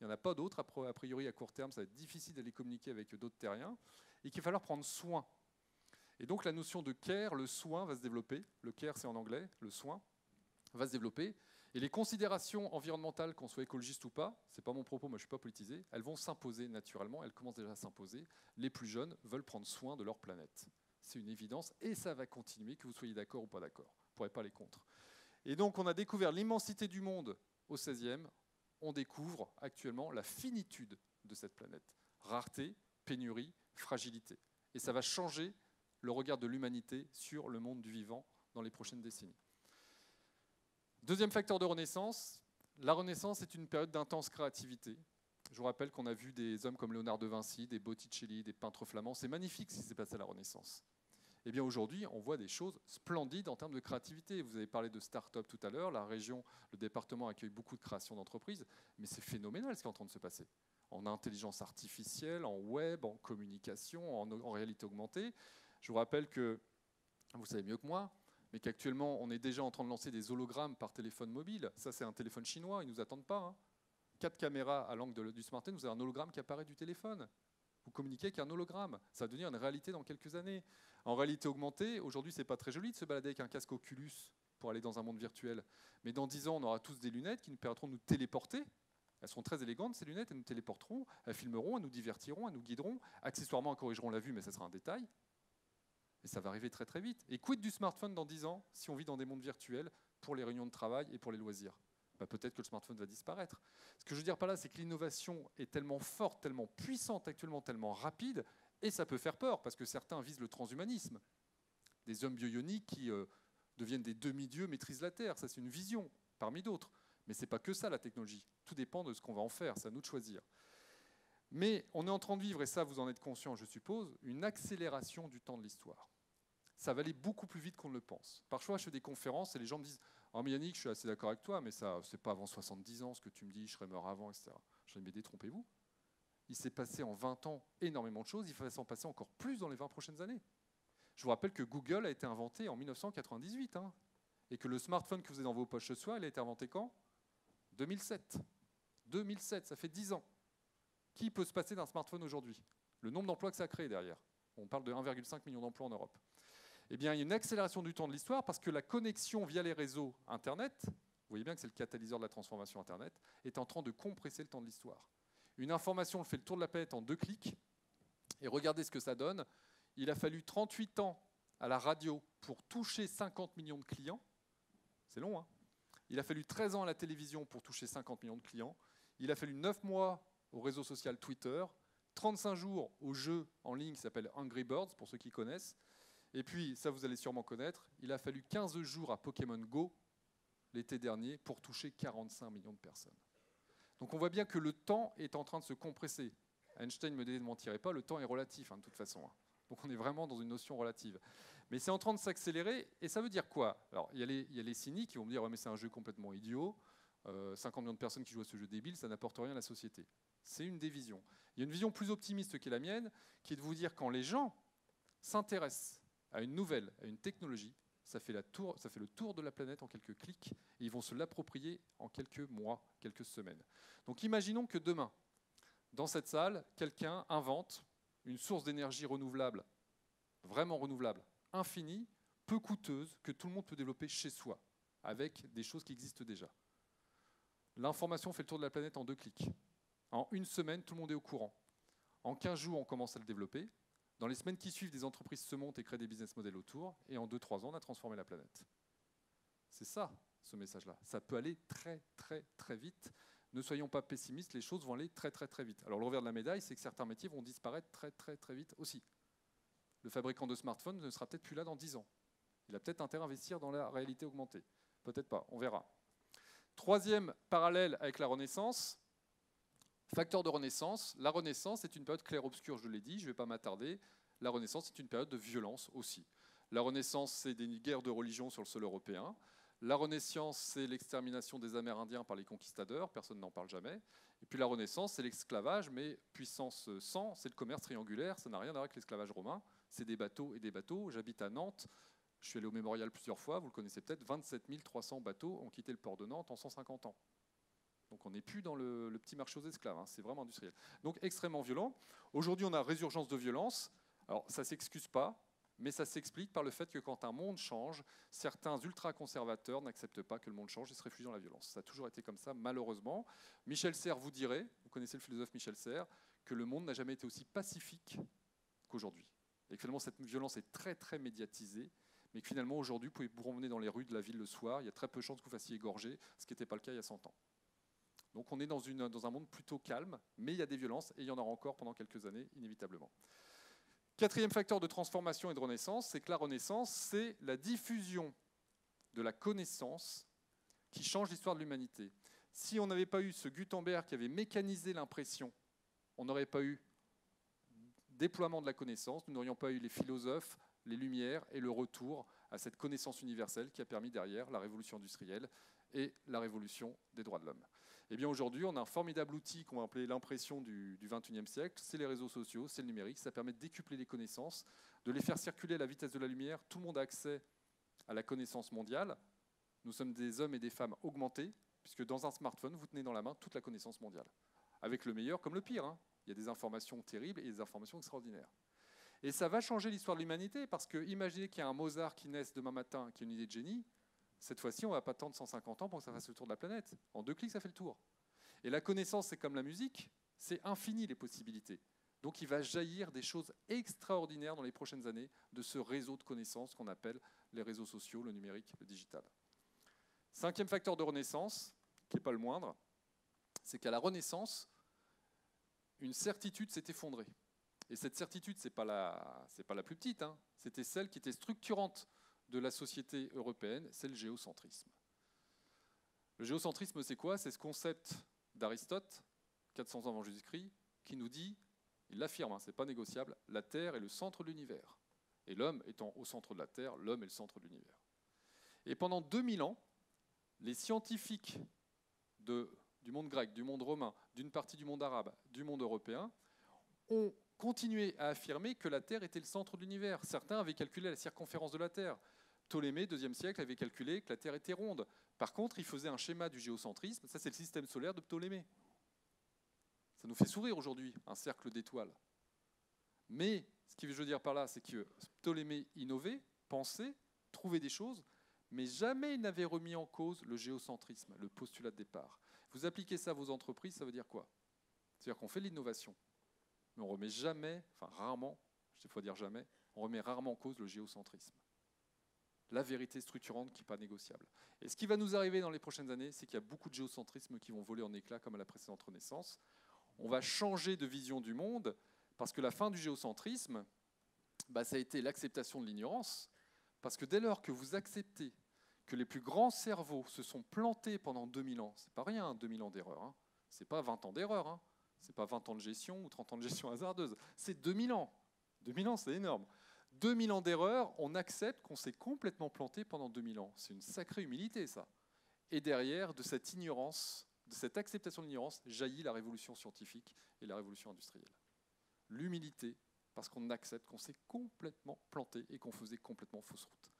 [SPEAKER 1] Il n'y en a pas d'autres, a priori à court terme, ça va être difficile d'aller communiquer avec d'autres terriens, et qu'il va falloir prendre soin. Et donc la notion de care, le soin, va se développer. Le care, c'est en anglais, le soin, va se développer. Et les considérations environnementales, qu'on soit écologiste ou pas, ce n'est pas mon propos, moi je ne suis pas politisé, elles vont s'imposer naturellement, elles commencent déjà à s'imposer. Les plus jeunes veulent prendre soin de leur planète. C'est une évidence et ça va continuer, que vous soyez d'accord ou pas d'accord. Vous ne pourrez pas aller contre. Et donc on a découvert l'immensité du monde au XVIe, on découvre actuellement la finitude de cette planète. Rareté, pénurie, fragilité. Et ça va changer le regard de l'humanité sur le monde du vivant dans les prochaines décennies. Deuxième facteur de renaissance, la renaissance est une période d'intense créativité. Je vous rappelle qu'on a vu des hommes comme Léonard de Vinci, des Botticelli, des peintres flamands. C'est magnifique ce qui s'est passé à la Renaissance. Eh bien aujourd'hui, on voit des choses splendides en termes de créativité. Vous avez parlé de start-up tout à l'heure, la région, le département accueille beaucoup de créations d'entreprises, mais c'est phénoménal ce qui est en train de se passer. En intelligence artificielle, en web, en communication, en réalité augmentée. Je vous rappelle que, vous savez mieux que moi, mais qu'actuellement, on est déjà en train de lancer des hologrammes par téléphone mobile. Ça, c'est un téléphone chinois, ils ne nous attendent pas. Hein. 4 caméras à l'angle du smartphone, vous avez un hologramme qui apparaît du téléphone. Vous communiquez avec un hologramme. Ça va devenir une réalité dans quelques années. En réalité augmentée, aujourd'hui, ce n'est pas très joli de se balader avec un casque Oculus pour aller dans un monde virtuel. Mais dans 10 ans, on aura tous des lunettes qui nous permettront de nous téléporter. Elles seront très élégantes, ces lunettes, elles nous téléporteront, elles filmeront, elles nous divertiront, elles nous guideront. Accessoirement, elles corrigeront la vue, mais ça sera un détail. Et ça va arriver très très vite. Et quid du smartphone dans 10 ans si on vit dans des mondes virtuels pour les réunions de travail et pour les loisirs ? Peut-être que le smartphone va disparaître. Ce que je veux dire par là, c'est que l'innovation est tellement forte, tellement puissante actuellement, tellement rapide, et ça peut faire peur, parce que certains visent le transhumanisme. Des hommes bioioniques qui deviennent des demi-dieux, maîtrisent la Terre. Ça, c'est une vision, parmi d'autres. Mais ce n'est pas que ça, la technologie. Tout dépend de ce qu'on va en faire, c'est à nous de choisir. Mais on est en train de vivre, et ça vous en êtes conscient je suppose, une accélération du temps de l'histoire. Ça va aller beaucoup plus vite qu'on ne le pense. Parfois je fais des conférences et les gens me disent « Oh mais Yannick, je suis assez d'accord avec toi, mais ça c'est pas avant 70 ans ce que tu me dis, je serais mort avant, etc. » Je dis « Mais détrompez-vous. Il s'est passé en 20 ans énormément de choses, il va s'en passer encore plus dans les 20 prochaines années. » Je vous rappelle que Google a été inventé en 1998, hein, et que le smartphone que vous avez dans vos poches ce soir, il a été inventé quand ? 2007. 2007, ça fait 10 ans. Qui peut se passer d'un smartphone aujourd'hui ? Le nombre d'emplois que ça a créé derrière. On parle de 1,5 million d'emplois en Europe. Eh bien, il y a une accélération du temps de l'histoire parce que la connexion via les réseaux Internet, vous voyez bien que c'est le catalyseur de la transformation Internet, est en train de compresser le temps de l'histoire. Une information fait le tour de la planète en 2 clics, et regardez ce que ça donne. Il a fallu 38 ans à la radio pour toucher 50 millions de clients. C'est long, hein? Il a fallu 13 ans à la télévision pour toucher 50 millions de clients. Il a fallu 9 mois au réseau social Twitter, 35 jours au jeu en ligne qui s'appelle Angry Birds, pour ceux qui connaissent. Et puis, ça vous allez sûrement connaître, il a fallu 15 jours à Pokémon Go l'été dernier pour toucher 45 millions de personnes. Donc on voit bien que le temps est en train de se compresser. Einstein me démentirait pas, le temps est relatif, hein, de toute façon. Donc on est vraiment dans une notion relative. Mais c'est en train de s'accélérer, et ça veut dire quoi? Alors il y a les cyniques qui vont me dire ouais, mais c'est un jeu complètement idiot, 50 millions de personnes qui jouent à ce jeu débile, ça n'apporte rien à la société. C'est une des visions. Il y a une vision plus optimiste qui est la mienne, qui est de vous dire quand les gens s'intéressent à une nouvelle, à une technologie, ça fait le tour de la planète en quelques clics, et ils vont se l'approprier en quelques mois, quelques semaines. Donc imaginons que demain, dans cette salle, quelqu'un invente une source d'énergie renouvelable, vraiment renouvelable, infinie, peu coûteuse, que tout le monde peut développer chez soi, avec des choses qui existent déjà. L'information fait le tour de la planète en 2 clics. En 1 semaine, tout le monde est au courant. En 15 jours, on commence à le développer. Dans les semaines qui suivent, des entreprises se montent et créent des business models autour. Et en 2-3 ans, on a transformé la planète. C'est ça, ce message-là. Ça peut aller très, très, très vite. Ne soyons pas pessimistes, les choses vont aller très, très, très vite. Alors le revers de la médaille, c'est que certains métiers vont disparaître très, très, très vite aussi. Le fabricant de smartphones ne sera peut-être plus là dans 10 ans. Il a peut-être intérêt à investir dans la réalité augmentée. Peut-être pas, on verra. Troisième parallèle avec la Renaissance, facteur de Renaissance. La Renaissance est une période clair-obscure, je l'ai dit, je ne vais pas m'attarder. La Renaissance est une période de violence aussi. La Renaissance, c'est des guerres de religion sur le sol européen. La Renaissance, c'est l'extermination des Amérindiens par les conquistadors, personne n'en parle jamais. Et puis la Renaissance, c'est l'esclavage, mais puissance 100, c'est le commerce triangulaire, ça n'a rien à voir avec l'esclavage romain. C'est des bateaux et des bateaux. J'habite à Nantes, je suis allé au Mémorial plusieurs fois, vous le connaissez peut-être, 27 300 bateaux ont quitté le port de Nantes en 150 ans. Donc on n'est plus dans le petit marché aux esclaves, hein, c'est vraiment industriel. Donc extrêmement violent. Aujourd'hui, on a résurgence de violence. Alors ça ne s'excuse pas, mais ça s'explique par le fait que quand un monde change, certains ultra-conservateurs n'acceptent pas que le monde change et se réfugient dans la violence. Ça a toujours été comme ça, malheureusement. Michel Serres vous dirait, vous connaissez le philosophe Michel Serres, que le monde n'a jamais été aussi pacifique qu'aujourd'hui. Et que finalement, cette violence est très, très médiatisée, mais que finalement, aujourd'hui, vous pouvez vous promener dans les rues de la ville le soir, il y a très peu de chances que vous fassiez égorger, ce qui n'était pas le cas il y a 100 ans. Donc on est dans un monde plutôt calme, mais il y a des violences, et il y en aura encore pendant quelques années, inévitablement. Quatrième facteur de transformation et de renaissance, c'est que la renaissance, c'est la diffusion de la connaissance qui change l'histoire de l'humanité. Si on n'avait pas eu ce Gutenberg qui avait mécanisé l'impression, on n'aurait pas eu déploiement de la connaissance, nous n'aurions pas eu les philosophes, les Lumières et le retour à cette connaissance universelle qui a permis derrière la révolution industrielle et la révolution des droits de l'homme. Eh bien aujourd'hui, on a un formidable outil qu'on va appeler l'impression du XXIe siècle, c'est les réseaux sociaux, c'est le numérique, ça permet de décupler les connaissances, de les faire circuler à la vitesse de la lumière, tout le monde a accès à la connaissance mondiale, nous sommes des hommes et des femmes augmentés, puisque dans un smartphone, vous tenez dans la main toute la connaissance mondiale, avec le meilleur comme le pire, hein. Il y a des informations terribles et des informations extraordinaires. Et ça va changer l'histoire de l'humanité, parce que imaginez qu'il y a un Mozart qui naisse demain matin, qui a une idée de génie, cette fois-ci, on ne va pas attendre 150 ans pour que ça fasse le tour de la planète. En 2 clics, ça fait le tour. Et la connaissance, c'est comme la musique, c'est infini les possibilités. Donc il va jaillir des choses extraordinaires dans les prochaines années de ce réseau de connaissances qu'on appelle les réseaux sociaux, le numérique, le digital. 5e facteur de renaissance, qui n'est pas le moindre, c'est qu'à la Renaissance, une certitude s'est effondrée. Et cette certitude, ce n'est pas la plus petite, hein. C'était celle qui était structurante de la société européenne, c'est le géocentrisme. Le géocentrisme, c'est quoi? C'est ce concept d'Aristote, 400 ans avant Jésus-Christ, qui nous dit, il l'affirme, hein, ce n'est pas négociable, la Terre est le centre de l'univers. Et l'homme étant au centre de la Terre, l'homme est le centre de l'univers. Et pendant 2000 ans, les scientifiques du monde grec, du monde romain, d'une partie du monde arabe, du monde européen, ont continué à affirmer que la Terre était le centre de l'univers. Certains avaient calculé la circonférence de la Terre. Ptolémée, 2e siècle, avait calculé que la Terre était ronde. Par contre, il faisait un schéma du géocentrisme. Ça, c'est le système solaire de Ptolémée. Ça nous fait sourire aujourd'hui, un cercle d'étoiles. Mais ce que je veux dire par là, c'est que Ptolémée innovait, pensait, trouvait des choses, mais jamais il n'avait remis en cause le géocentrisme, le postulat de départ. Vous appliquez ça à vos entreprises, ça veut dire quoi? C'est-à-dire qu'on fait de l'innovation, mais on ne remet jamais, enfin rarement, il faut dire jamais, on remet rarement en cause le géocentrisme. La vérité structurante qui n'est pas négociable. Et ce qui va nous arriver dans les prochaines années, c'est qu'il y a beaucoup de géocentrismes qui vont voler en éclats comme à la précédente Renaissance. On va changer de vision du monde parce que la fin du géocentrisme, ça a été l'acceptation de l'ignorance. Parce que dès lors que vous acceptez que les plus grands cerveaux se sont plantés pendant 2000 ans, c'est pas rien, 2000 ans d'erreur, hein. C'est pas 20 ans d'erreur, hein. C'est pas 20 ans de gestion ou 30 ans de gestion hasardeuse, c'est 2000 ans. 2000 ans, c'est énorme. 2000 ans d'erreur, on accepte qu'on s'est complètement planté pendant 2000 ans. C'est une sacrée humilité, ça. Et derrière, de cette ignorance, de cette acceptation de l'ignorance, jaillit la révolution scientifique et la révolution industrielle. L'humilité, parce qu'on accepte qu'on s'est complètement planté et qu'on faisait complètement fausse route.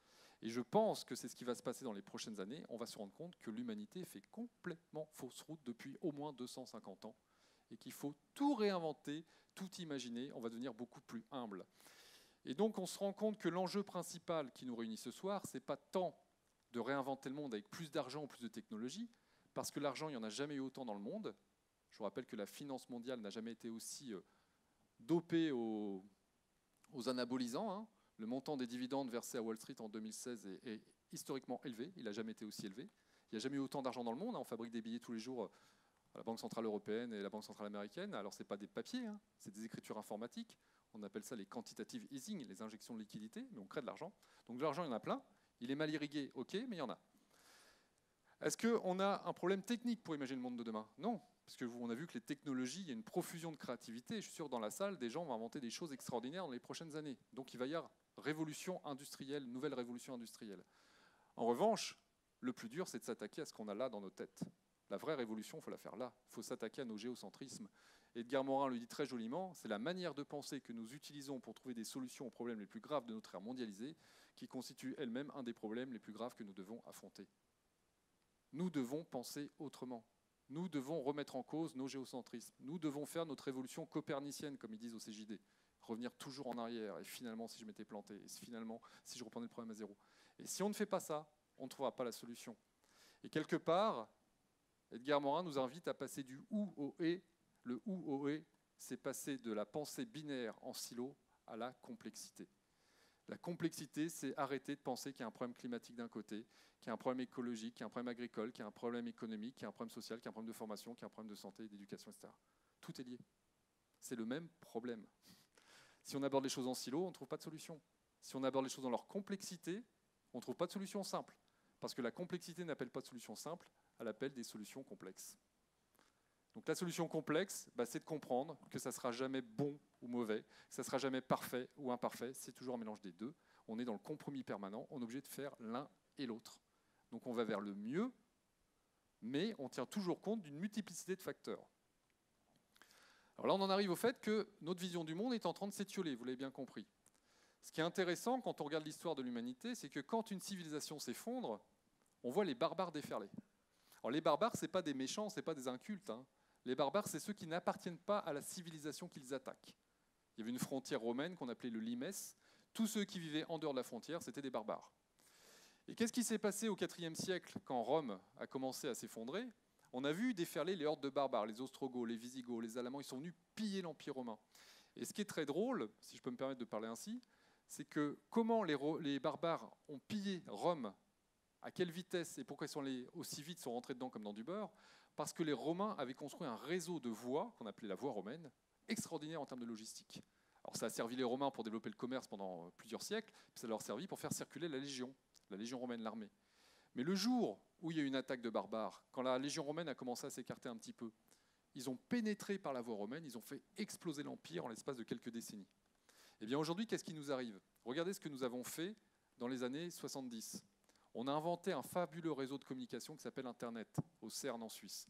[SPEAKER 1] Et je pense que c'est ce qui va se passer dans les prochaines années. On va se rendre compte que l'humanité fait complètement fausse route depuis au moins 250 ans et qu'il faut tout réinventer, tout imaginer. On va devenir beaucoup plus humble. Et donc on se rend compte que l'enjeu principal qui nous réunit ce soir, ce n'est pas tant de réinventer le monde avec plus d'argent ou plus de technologie, parce que l'argent, il n'y en a jamais eu autant dans le monde. Je vous rappelle que la finance mondiale n'a jamais été aussi dopée aux anabolisants, hein. Le montant des dividendes versés à Wall Street en 2016 est historiquement élevé. Il n'a jamais été aussi élevé. Il n'y a jamais eu autant d'argent dans le monde, hein. On fabrique des billets tous les jours à la Banque Centrale Européenne et la Banque Centrale Américaine. Alors, ce n'est pas des papiers, hein, c'est des écritures informatiques. On appelle ça les quantitative easing, les injections de liquidité, mais on crée de l'argent. Donc de l'argent, il y en a plein. Il est mal irrigué, ok, mais il y en a. Est-ce qu'on a un problème technique pour imaginer le monde de demain? Non, parce qu'on a vu que les technologies, il y a une profusion de créativité. Je suis sûr que dans la salle, des gens vont inventer des choses extraordinaires dans les prochaines années. Donc il va y avoir révolution industrielle, nouvelle révolution industrielle. En revanche, le plus dur, c'est de s'attaquer à ce qu'on a là dans nos têtes. La vraie révolution, il faut la faire là. Il faut s'attaquer à nos géocentrismes. Edgar Morin le dit très joliment, c'est la manière de penser que nous utilisons pour trouver des solutions aux problèmes les plus graves de notre ère mondialisée qui constitue elle-même un des problèmes les plus graves que nous devons affronter. Nous devons penser autrement. Nous devons remettre en cause nos géocentrismes. Nous devons faire notre révolution copernicienne, comme ils disent au CJD. Revenir toujours en arrière. Et finalement, si je m'étais planté, et finalement, si je reprenais le problème à zéro. Et si on ne fait pas ça, on ne trouvera pas la solution. Et quelque part, Edgar Morin nous invite à passer du ou au et. Le ou au et, c'est passer de la pensée binaire en silo à la complexité. La complexité, c'est arrêter de penser qu'il y a un problème climatique d'un côté, qu'il y a un problème écologique, qu'il y a un problème agricole, qu'il y a un problème économique, qu'il y a un problème social, qu'il y a un problème de formation, qu'il y a un problème de santé, d'éducation, etc. Tout est lié. C'est le même problème. Si on aborde les choses en silo, on ne trouve pas de solution. Si on aborde les choses dans leur complexité, on ne trouve pas de solution simple. Parce que la complexité n'appelle pas de solution simple, elle appelle des solutions complexes. Donc la solution complexe, c'est de comprendre que ça ne sera jamais bon ou mauvais, que ça ne sera jamais parfait ou imparfait, c'est toujours un mélange des deux. On est dans le compromis permanent, on est obligé de faire l'un et l'autre. Donc on va vers le mieux, mais on tient toujours compte d'une multiplicité de facteurs. Alors là, on en arrive au fait que notre vision du monde est en train de s'étioler, vous l'avez bien compris. Ce qui est intéressant quand on regarde l'histoire de l'humanité, c'est que quand une civilisation s'effondre, on voit les barbares déferler. Alors les barbares, ce n'est pas des méchants, ce n'est pas des incultes, hein. Les barbares, c'est ceux qui n'appartiennent pas à la civilisation qu'ils attaquent. Il y avait une frontière romaine qu'on appelait le limes. Tous ceux qui vivaient en dehors de la frontière, c'était des barbares. Et qu'est-ce qui s'est passé au IVe siècle, quand Rome a commencé à s'effondrer? On a vu déferler les hordes de barbares, les Ostrogoths, les Visigoths, les Alamans, ils sont venus piller l'Empire romain. Et ce qui est très drôle, si je peux me permettre de parler ainsi, c'est que comment les barbares ont pillé Rome, à quelle vitesse et pourquoi ils sont allés aussi vite, sont rentrés dedans comme dans du beurre? Parce que les Romains avaient construit un réseau de voies, qu'on appelait la voie romaine, extraordinaire en termes de logistique. Alors ça a servi les Romains pour développer le commerce pendant plusieurs siècles, puis ça leur a servi pour faire circuler la légion romaine, l'armée. Mais le jour où il y a eu une attaque de barbares, quand la légion romaine a commencé à s'écarter un petit peu, ils ont pénétré par la voie romaine, ils ont fait exploser l'Empire en l'espace de quelques décennies. Et bien aujourd'hui, qu'est-ce qui nous arrive? Regardez ce que nous avons fait dans les années 70. On a inventé un fabuleux réseau de communication qui s'appelle Internet, au CERN en Suisse.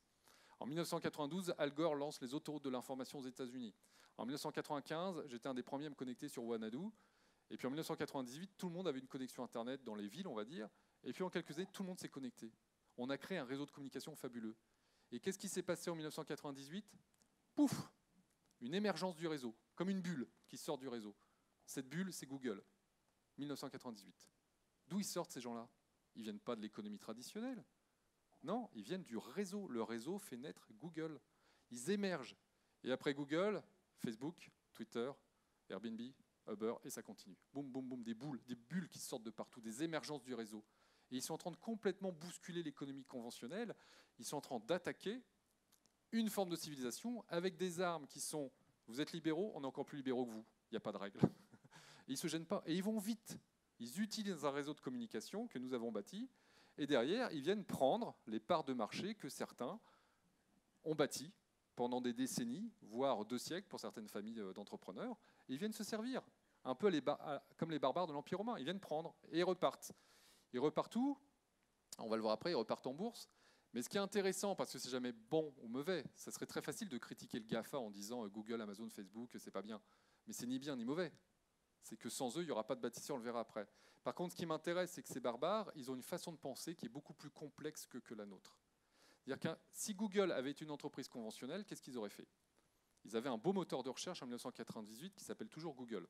[SPEAKER 1] En 1992, Al Gore lance les autoroutes de l'information aux États-Unis. En 1995, j'étais un des premiers à me connecter sur Wanadu. Et puis en 1998, tout le monde avait une connexion Internet dans les villes, on va dire. Et puis en quelques années, tout le monde s'est connecté. On a créé un réseau de communication fabuleux. Et qu'est-ce qui s'est passé en 1998? Pouf! Une émergence du réseau, comme une bulle qui sort du réseau. Cette bulle, c'est Google. 1998. D'où ils sortent ces gens-là? Ils ne viennent pas de l'économie traditionnelle. Non, ils viennent du réseau. Le réseau fait naître Google. Ils émergent. Et après Google, Facebook, Twitter, Airbnb, Uber, et ça continue. Boum, boum, boum, des bulles qui sortent de partout, des émergences du réseau. Et ils sont en train de complètement bousculer l'économie conventionnelle. Ils sont en train d'attaquer une forme de civilisation avec des armes qui sont, vous êtes libéraux, on est encore plus libéraux que vous. Il n'y a pas de règle. Ils ne se gênent pas. Et ils vont vite. Ils utilisent un réseau de communication que nous avons bâti. Et derrière, ils viennent prendre les parts de marché que certains ont bâties pendant des décennies, voire 2 siècles pour certaines familles d'entrepreneurs. Et ils viennent se servir, un peu comme les barbares de l'Empire romain. Ils viennent prendre et ils repartent. Ils repartent où? On va le voir après, ils repartent en bourse. Mais ce qui est intéressant, parce que c'est jamais bon ou mauvais, ça serait très facile de critiquer le GAFA en disant Google, Amazon, Facebook, c'est pas bien. Mais c'est ni bien ni mauvais. C'est que sans eux, il n'y aura pas de bâtisseur, on le verra après. Par contre, ce qui m'intéresse, c'est que ces barbares, ils ont une façon de penser qui est beaucoup plus complexe que la nôtre. C'est-à-dire que si Google avait été une entreprise conventionnelle, qu'est-ce qu'ils auraient fait? Ils avaient un beau moteur de recherche en 1998 qui s'appelle toujours Google.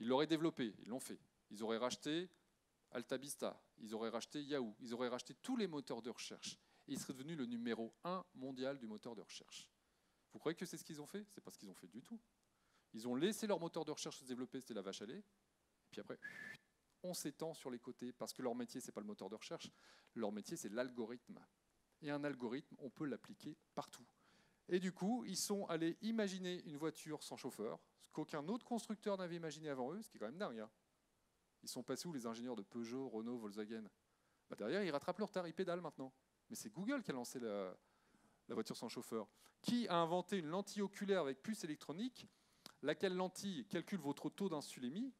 [SPEAKER 1] Ils l'auraient développé, ils l'ont fait. Ils auraient racheté AltaVista, ils auraient racheté Yahoo, ils auraient racheté tous les moteurs de recherche. Et ils seraient devenus le numéro 1 mondial du moteur de recherche. Vous croyez que c'est ce qu'ils ont fait? C'est pas ce qu'ils ont fait du tout. Ils ont laissé leur moteur de recherche se développer, c'était la vache à lait. Et puis après, on s'étend sur les côtés, parce que leur métier, c'est pas le moteur de recherche, leur métier, c'est l'algorithme. Et un algorithme, on peut l'appliquer partout. Et du coup, ils sont allés imaginer une voiture sans chauffeur, ce qu'aucun autre constructeur n'avait imaginé avant eux, ce qui est quand même dingue. Hein. Ils sont passés où les ingénieurs de Peugeot, Renault, Volkswagen? Bah derrière, ils rattrapent leur retard, ils pédalent maintenant. Mais c'est Google qui a lancé la voiture sans chauffeur. Qui a inventé une lentille oculaire avec puce électronique, laquelle lentille calcule votre taux d'insuline,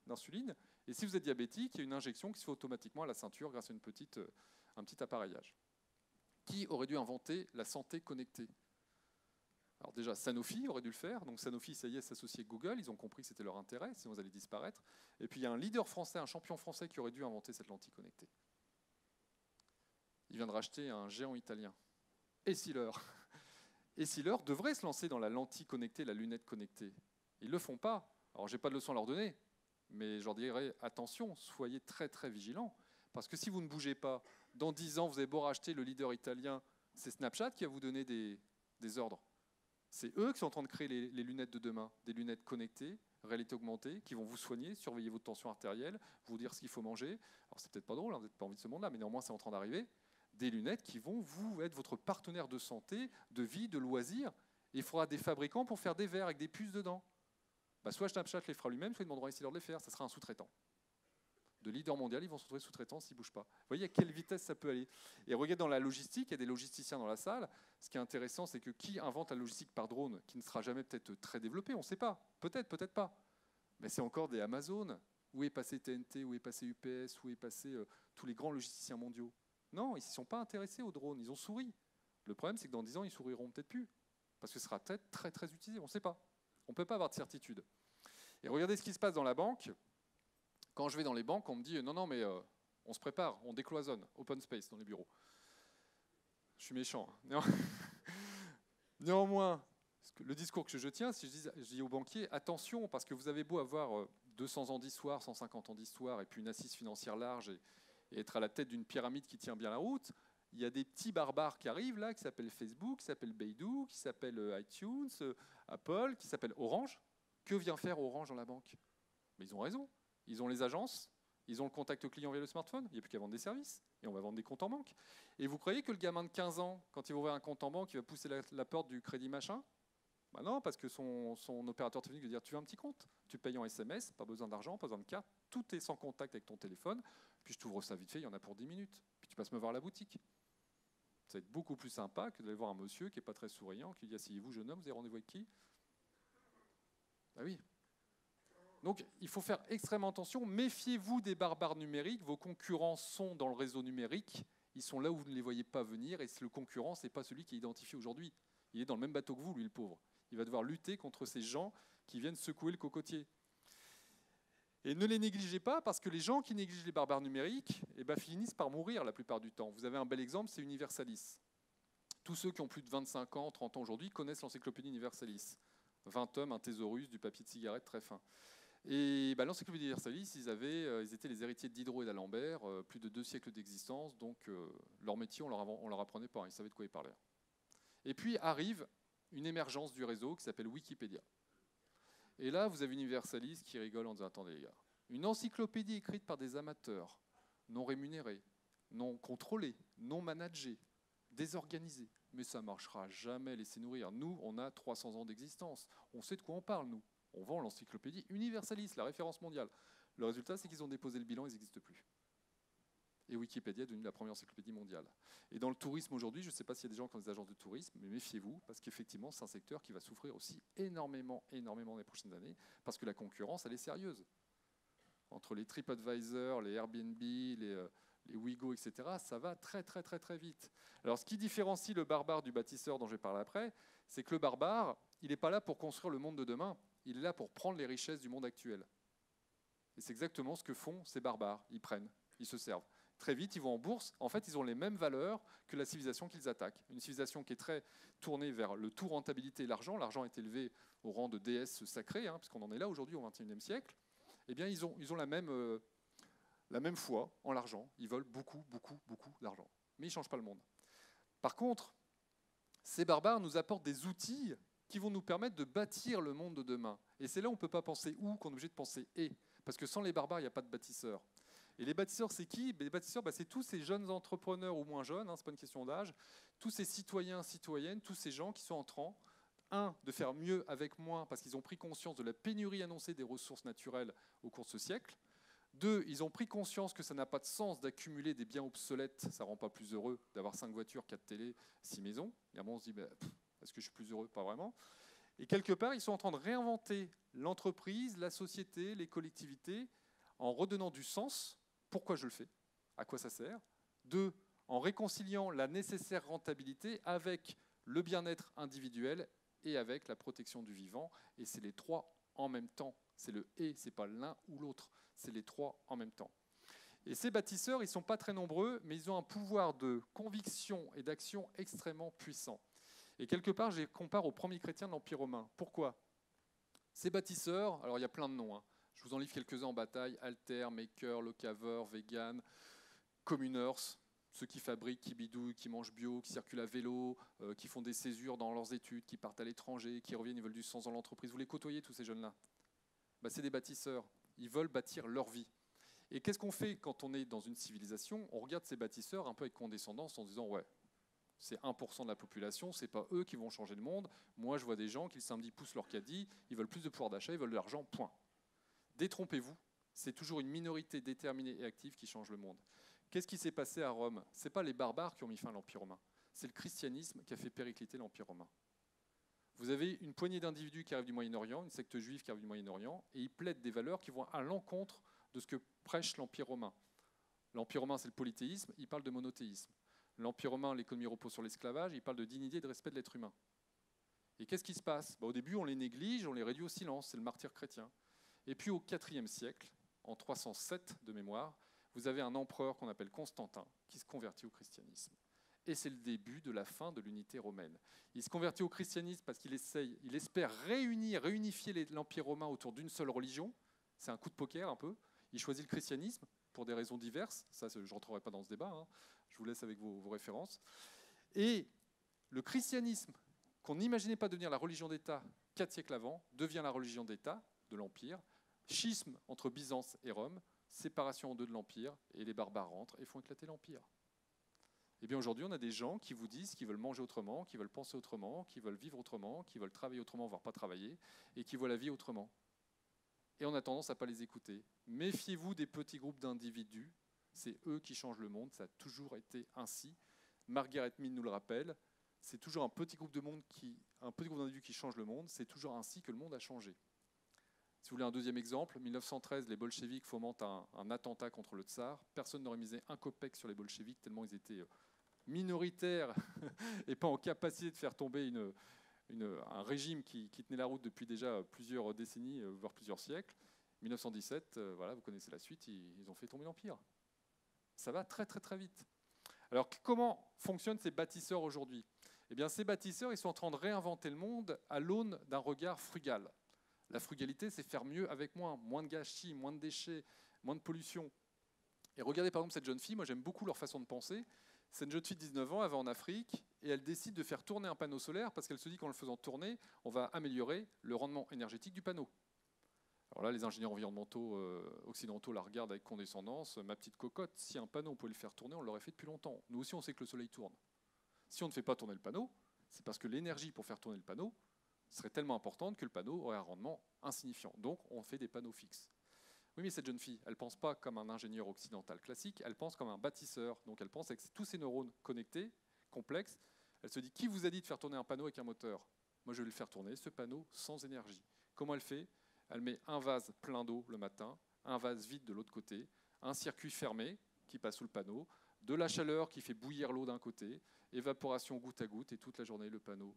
[SPEAKER 1] et si vous êtes diabétique, il y a une injection qui se fait automatiquement à la ceinture grâce à un petit appareillage. Qui aurait dû inventer la santé connectée? Alors déjà, Sanofi aurait dû le faire. Donc Sanofi, ça y est, s'associer avec Google. Ils ont compris que c'était leur intérêt, sinon ils allaient disparaître. Et puis il y a un leader français, un champion français qui aurait dû inventer cette lentille connectée. Il vient de racheter un géant italien. Essilor. Essilor devrait se lancer dans la lentille connectée, la lunette connectée. Ils ne le font pas. Alors je n'ai pas de leçon à leur donner, mais je leur dirais attention, soyez très très vigilants. Parce que si vous ne bougez pas, dans 10 ans, vous avez beau racheter le leader italien, c'est Snapchat qui va vous donner des ordres. C'est eux qui sont en train de créer les lunettes de demain, des lunettes connectées, réalité augmentée, qui vont vous soigner, surveiller votre tension artérielle, vous dire ce qu'il faut manger. Alors c'est peut-être pas drôle, hein, vous n'avez pas envie de ce monde-là, mais néanmoins c'est en train d'arriver. Des lunettes qui vont vous être votre partenaire de santé, de vie, de loisirs. Et il faudra des fabricants pour faire des verres avec des puces dedans. Bah, soit Snapchat les fera lui-même, soit ils demanderont à Essilor de les faire. Ça sera un sous-traitant. De leader mondial, ils vont se retrouver sous-traitants s'ils ne bougent pas. Vous voyez à quelle vitesse ça peut aller. Et regardez dans la logistique, il y a des logisticiens dans la salle. Ce qui est intéressant, c'est que qui invente la logistique par drone, qui ne sera jamais peut-être très développée, on ne sait pas. Peut-être, peut-être pas. Mais c'est encore des Amazon. Où est passé TNT, où est passé UPS, où est passé tous les grands logisticiens mondiaux? Non, ils ne s'y sont pas intéressés aux drones, ils ont souri. Le problème, c'est que dans 10 ans, ils souriront peut-être plus. Parce que ce sera peut-être très, très utilisé, on ne sait pas. On ne peut pas avoir de certitude. Et regardez ce qui se passe dans la banque. Quand je vais dans les banques, on me dit non, mais on se prépare, on décloisonne, open space dans les bureaux. Je suis méchant. Néanmoins, le discours que je tiens, si je dis aux banquiers, attention, parce que vous avez beau avoir 200 ans d'histoire, 150 ans d'histoire, et puis une assise financière large, et être à la tête d'une pyramide qui tient bien la route, il y a des petits barbares qui arrivent là, qui s'appellent Facebook, qui s'appellent Beidou, qui s'appellent iTunes, Apple, qui s'appellent Orange. Que vient faire Orange dans la banque? Mais ils ont raison. Ils ont les agences, ils ont le contact client via le smartphone, il n'y a plus qu'à vendre des services, et on va vendre des comptes en banque. Et vous croyez que le gamin de 15 ans, quand il va ouvrir un compte en banque, il va pousser la porte du crédit machin? Ben non, parce que son opérateur téléphonique va dire tu veux un petit compte, tu payes en SMS, pas besoin d'argent, pas besoin de carte, tout est sans contact avec ton téléphone, puis je t'ouvre ça vite fait, il y en a pour 10 minutes, puis tu passes me voir à la boutique. Ça va être beaucoup plus sympa que d'aller voir un monsieur qui n'est pas très souriant, qui dit asseyez-vous jeune homme, vous avez rendez-vous avec qui? Ben oui. Donc il faut faire extrêmement attention, méfiez-vous des barbares numériques, vos concurrents sont dans le réseau numérique, ils sont là où vous ne les voyez pas venir, et le concurrent, ce n'est pas celui qui est identifié aujourd'hui. Il est dans le même bateau que vous, lui le pauvre. Il va devoir lutter contre ces gens qui viennent secouer le cocotier. Et ne les négligez pas, parce que les gens qui négligent les barbares numériques finissent par mourir la plupart du temps. Vous avez un bel exemple, c'est Universalis. Tous ceux qui ont plus de 25 ans, 30 ans aujourd'hui connaissent l'encyclopédie Universalis. 20 tomes, un thésaurus, du papier de cigarette très fin. Et l'encyclopédie Universalis, ils étaient les héritiers de Diderot et d'Alembert, plus de 2 siècles d'existence, donc leur métier, on leur apprenait pas, ils savaient de quoi ils parlaient. Et puis arrive une émergence du réseau qui s'appelle Wikipédia. Et là, vous avez Universalis qui rigole en disant, attendez les gars, une encyclopédie écrite par des amateurs, non rémunérés, non contrôlés, non managés, désorganisés. Mais ça ne marchera jamais, laissez nourrir. Nous, on a 300 ans d'existence. On sait de quoi on parle, nous. On vend l'encyclopédie Universalis, la référence mondiale. Le résultat, c'est qu'ils ont déposé le bilan, ils n'existent plus. Et Wikipédia est devenue la première encyclopédie mondiale. Et dans le tourisme aujourd'hui, je ne sais pas s'il y a des gens qui ont des agences de tourisme, mais méfiez-vous, parce qu'effectivement, c'est un secteur qui va souffrir aussi énormément dans les prochaines années, parce que la concurrence, elle est sérieuse. Entre les TripAdvisor, les Airbnb, les Wigo, etc., ça va très vite. Alors, ce qui différencie le barbare du bâtisseur dont je vais parler après, c'est que le barbare, il n'est pas là pour construire le monde de demain, il est là pour prendre les richesses du monde actuel. Et c'est exactement ce que font ces barbares. Ils prennent, ils se servent. Très vite, ils vont en bourse. En fait, ils ont les mêmes valeurs que la civilisation qu'ils attaquent. Une civilisation qui est très tournée vers le tout rentabilité et l'argent. L'argent est élevé au rang de déesse sacrée, puisqu'on en est là aujourd'hui au XXIe siècle. Eh bien, ils ont la même foi en l'argent. Ils veulent beaucoup d'argent. Mais ils ne changent pas le monde. Par contre, ces barbares nous apportent des outils qui vont nous permettre de bâtir le monde de demain. Et c'est là où on ne peut pas penser ou qu'on est obligé de penser et. Parce que sans les barbares, il n'y a pas de bâtisseurs. Et les bâtisseurs, c'est qui? Les bâtisseurs, c'est tous ces jeunes entrepreneurs ou moins jeunes, ce n'est pas une question d'âge, tous ces citoyens, citoyennes, tous ces gens qui sont en train, de faire mieux avec moins parce qu'ils ont pris conscience de la pénurie annoncée des ressources naturelles au cours de ce siècle. 2, ils ont pris conscience que ça n'a pas de sens d'accumuler des biens obsolètes, ça ne rend pas plus heureux d'avoir 5 voitures, 4 télés, 6 maisons. Et à un moment, on se dit, est-ce que je suis plus heureux? Pas vraiment. Et quelque part, ils sont en train de réinventer l'entreprise, la société, les collectivités, en redonnant du sens. Pourquoi je le fais? À quoi ça sert? 2, en réconciliant la nécessaire rentabilité avec le bien-être individuel et avec la protection du vivant. Et c'est les 3 en même temps. C'est le « et », ce n'est pas l'un ou l'autre. C'est les 3 en même temps. Et ces bâtisseurs, ils ne sont pas très nombreux, mais ils ont un pouvoir de conviction et d'action extrêmement puissant. Et quelque part, je les compare aux premiers chrétiens de l'Empire romain. Pourquoi? Ces bâtisseurs, alors il y a plein de noms, je vous en livre quelques-uns en bataille: Alter, Maker, Locaveur, Vegan, Communers, ceux qui fabriquent, qui bidouillent, qui mangent bio, qui circulent à vélo, qui font des césures dans leurs études, qui partent à l'étranger, qui reviennent, ils veulent du sens dans l'entreprise. Vous les côtoyez, tous ces jeunes-là? C'est des bâtisseurs. Ils veulent bâtir leur vie. Et qu'est-ce qu'on fait quand on est dans une civilisation? On regarde ces bâtisseurs un peu avec condescendance en se disant, ouais, c'est 1% de la population, c'est pas eux qui vont changer le monde. Moi, je vois des gens qui le samedi poussent leur caddie, ils veulent plus de pouvoir d'achat, ils veulent de l'argent, point. Détrompez-vous, c'est toujours une minorité déterminée et active qui change le monde. Qu'est-ce qui s'est passé à Rome? Ce n'est pas les barbares qui ont mis fin à l'Empire romain, c'est le christianisme qui a fait péricliter l'Empire romain. Vous avez une poignée d'individus qui arrivent du Moyen-Orient, une secte juive qui arrive du Moyen-Orient, et ils plaident des valeurs qui vont à l'encontre de ce que prêche l'Empire romain. L'Empire romain, c'est le polythéisme, il parle de monothéisme. L'Empire romain, l'économie repose sur l'esclavage, il parle de dignité et de respect de l'être humain. Et qu'est-ce qui se passe? Au début, on les néglige, on les réduit au silence, c'est le martyr chrétien. Et puis au IVe siècle, en 307 de mémoire, vous avez un empereur qu'on appelle Constantin qui se convertit au christianisme. Et c'est le début de la fin de l'unité romaine. Il se convertit au christianisme parce qu'il espère réunifier l'Empire romain autour d'une seule religion. C'est un coup de poker un peu. Il choisit le christianisme pour des raisons diverses. Ça, je ne rentrerai pas dans ce débat. Je vous laisse avec vos références. Et le christianisme, qu'on n'imaginait pas devenir la religion d'État 4 siècles avant, devient la religion d'État de l'Empire. Schisme entre Byzance et Rome, séparation en deux de l'Empire, et les barbares rentrent et font éclater l'Empire. Et bien aujourd'hui, on a des gens qui vous disent qu'ils veulent manger autrement, qui veulent penser autrement, qui veulent vivre autrement, qui veulent travailler autrement, voire pas travailler, et qui voient la vie autrement. Et on a tendance à ne pas les écouter. Méfiez-vous des petits groupes d'individus, c'est eux qui changent le monde, ça a toujours été ainsi. Margaret Mead nous le rappelle, c'est toujours un petit groupe d'individus qui change le monde, c'est toujours ainsi que le monde a changé. Si vous voulez un deuxième exemple, 1913, les bolcheviks fomentent un attentat contre le tsar. Personne n'aurait misé un kopek sur les bolcheviks, tellement ils étaient minoritaires et pas en capacité de faire tomber un régime qui tenait la route depuis déjà plusieurs décennies, voire plusieurs siècles. 1917, voilà, vous connaissez la suite, ils ont fait tomber l'Empire. Ça va très vite. Alors comment fonctionnent ces bâtisseurs aujourd'hui? Eh bien, ces bâtisseurs, ils sont en train de réinventer le monde à l'aune d'un regard frugal. La frugalité, c'est faire mieux avec moins de gâchis, moins de déchets, moins de pollution. Et regardez par exemple cette jeune fille, moi j'aime beaucoup leur façon de penser. Cette jeune fille de 19 ans, elle va en Afrique et elle décide de faire tourner un panneau solaire parce qu'elle se dit qu'en le faisant tourner, on va améliorer le rendement énergétique du panneau. Alors là, les ingénieurs environnementaux occidentaux la regardent avec condescendance. Ma petite cocotte, si un panneau, on pouvait le faire tourner, on l'aurait fait depuis longtemps. Nous aussi, on sait que le soleil tourne. Si on ne fait pas tourner le panneau, c'est parce que l'énergie pour faire tourner le panneau serait tellement importante que le panneau aurait un rendement insignifiant. Donc, on fait des panneaux fixes. Oui, mais cette jeune fille, elle ne pense pas comme un ingénieur occidental classique, elle pense comme un bâtisseur. Donc, elle pense avec tous ses neurones connectés, complexes. Elle se dit, qui vous a dit de faire tourner un panneau avec un moteur? Moi, je vais le faire tourner, ce panneau, sans énergie. Comment elle fait? Elle met un vase plein d'eau le matin, un vase vide de l'autre côté, un circuit fermé qui passe sous le panneau, de la chaleur qui fait bouillir l'eau d'un côté, évaporation goutte à goutte, et toute la journée, le panneau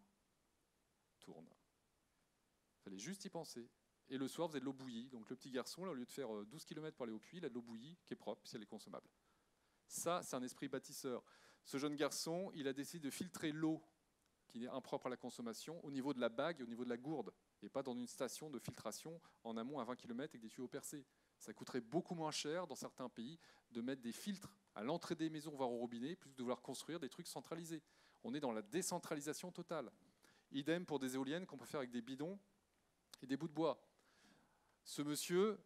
[SPEAKER 1] tourne. Il fallait juste y penser. Et le soir, vous avez de l'eau bouillie. Donc le petit garçon, là, au lieu de faire 12 km pour aller au puits, il a de l'eau bouillie qui est propre, si elle est consommable. Ça, c'est un esprit bâtisseur. Ce jeune garçon, il a décidé de filtrer l'eau qui est impropre à la consommation au niveau de la bague et au niveau de la gourde, et pas dans une station de filtration en amont à 20 km avec des tuyaux percés. Ça coûterait beaucoup moins cher dans certains pays de mettre des filtres à l'entrée des maisons, voire au robinet, plutôt que de vouloir construire des trucs centralisés. On est dans la décentralisation totale. Idem pour des éoliennes qu'on peut faire avec des bidons et des bouts de bois. Ce monsieur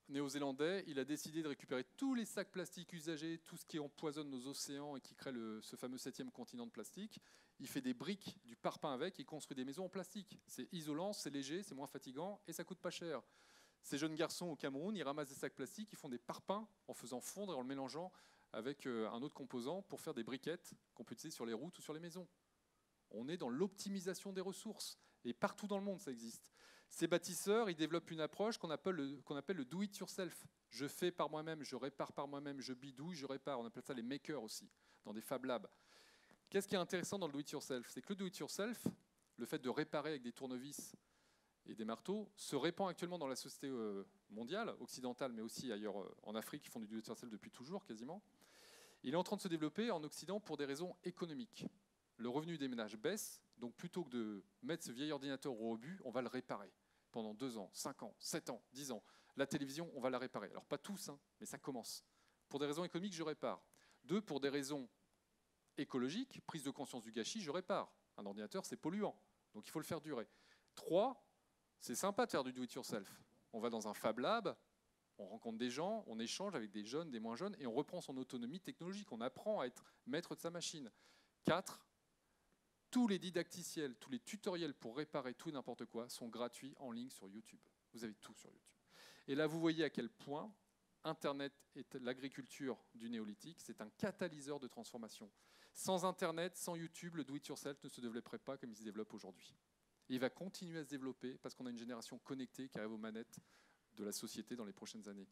[SPEAKER 1] néo-zélandais, il a décidé de récupérer tous les sacs plastiques usagés, tout ce qui empoisonne nos océans et qui crée ce fameux 7e continent de plastique. Il fait des briques, du parpaing avec, il construit des maisons en plastique. C'est isolant, c'est léger, c'est moins fatigant et ça coûte pas cher. Ces jeunes garçons au Cameroun, ils ramassent des sacs plastiques, ils font des parpaings en faisant fondre et en le mélangeant avec un autre composant pour faire des briquettes qu'on peut utiliser sur les routes ou sur les maisons. On est dans l'optimisation des ressources et partout dans le monde ça existe. Ces bâtisseurs, ils développent une approche qu'on appelle le do it yourself. Je fais par moi-même, je répare par moi-même, je bidouille, je répare. On appelle ça les makers aussi, dans des Fab Labs. Qu'est-ce qui est intéressant dans le do it yourself? C'est que le do it yourself, le fait de réparer avec des tournevis et des marteaux, se répand actuellement dans la société mondiale, occidentale, mais aussi ailleurs en Afrique, qui font du do it yourself depuis toujours quasiment. Il est en train de se développer en Occident pour des raisons économiques. Le revenu des ménages baisse, donc plutôt que de mettre ce vieil ordinateur au rebut, on va le réparer pendant 2 ans, 5 ans, 7 ans, 10 ans. La télévision, on va la réparer. Alors pas tous, hein, mais ça commence. Pour des raisons économiques, je répare. 2, pour des raisons écologiques, prise de conscience du gâchis, je répare. Un ordinateur, c'est polluant, donc il faut le faire durer. 3, c'est sympa de faire du do-it-yourself. On va dans un Fab Lab, on rencontre des gens, on échange avec des jeunes, des moins jeunes, et on reprend son autonomie technologique. On apprend à être maître de sa machine. 4, tous les didacticiels, tous les tutoriels pour réparer tout et n'importe quoi sont gratuits en ligne sur YouTube. Vous avez tout sur YouTube. Et là, vous voyez à quel point Internet est l'agriculture du néolithique. C'est un catalyseur de transformation. Sans Internet, sans YouTube, le do-it-yourself ne se développerait pas comme il se développe aujourd'hui. Et il va continuer à se développer parce qu'on a une génération connectée qui arrive aux manettes de la société dans les prochaines années.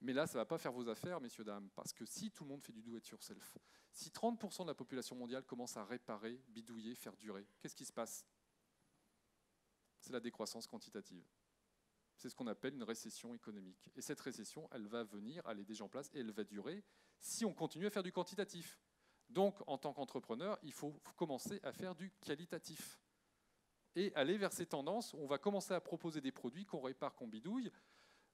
[SPEAKER 1] Mais là, ça ne va pas faire vos affaires, messieurs, dames, parce que si tout le monde fait du do-it-yourself, si 30% de la population mondiale commence à réparer, bidouiller, faire durer, qu'est-ce qui se passe? C'est la décroissance quantitative. C'est ce qu'on appelle une récession économique. Et cette récession, elle va venir, elle est déjà en place, et elle va durer si on continue à faire du quantitatif. Donc, en tant qu'entrepreneur, il faut commencer à faire du qualitatif. Et aller vers ces tendances, on va commencer à proposer des produits qu'on répare, qu'on bidouille,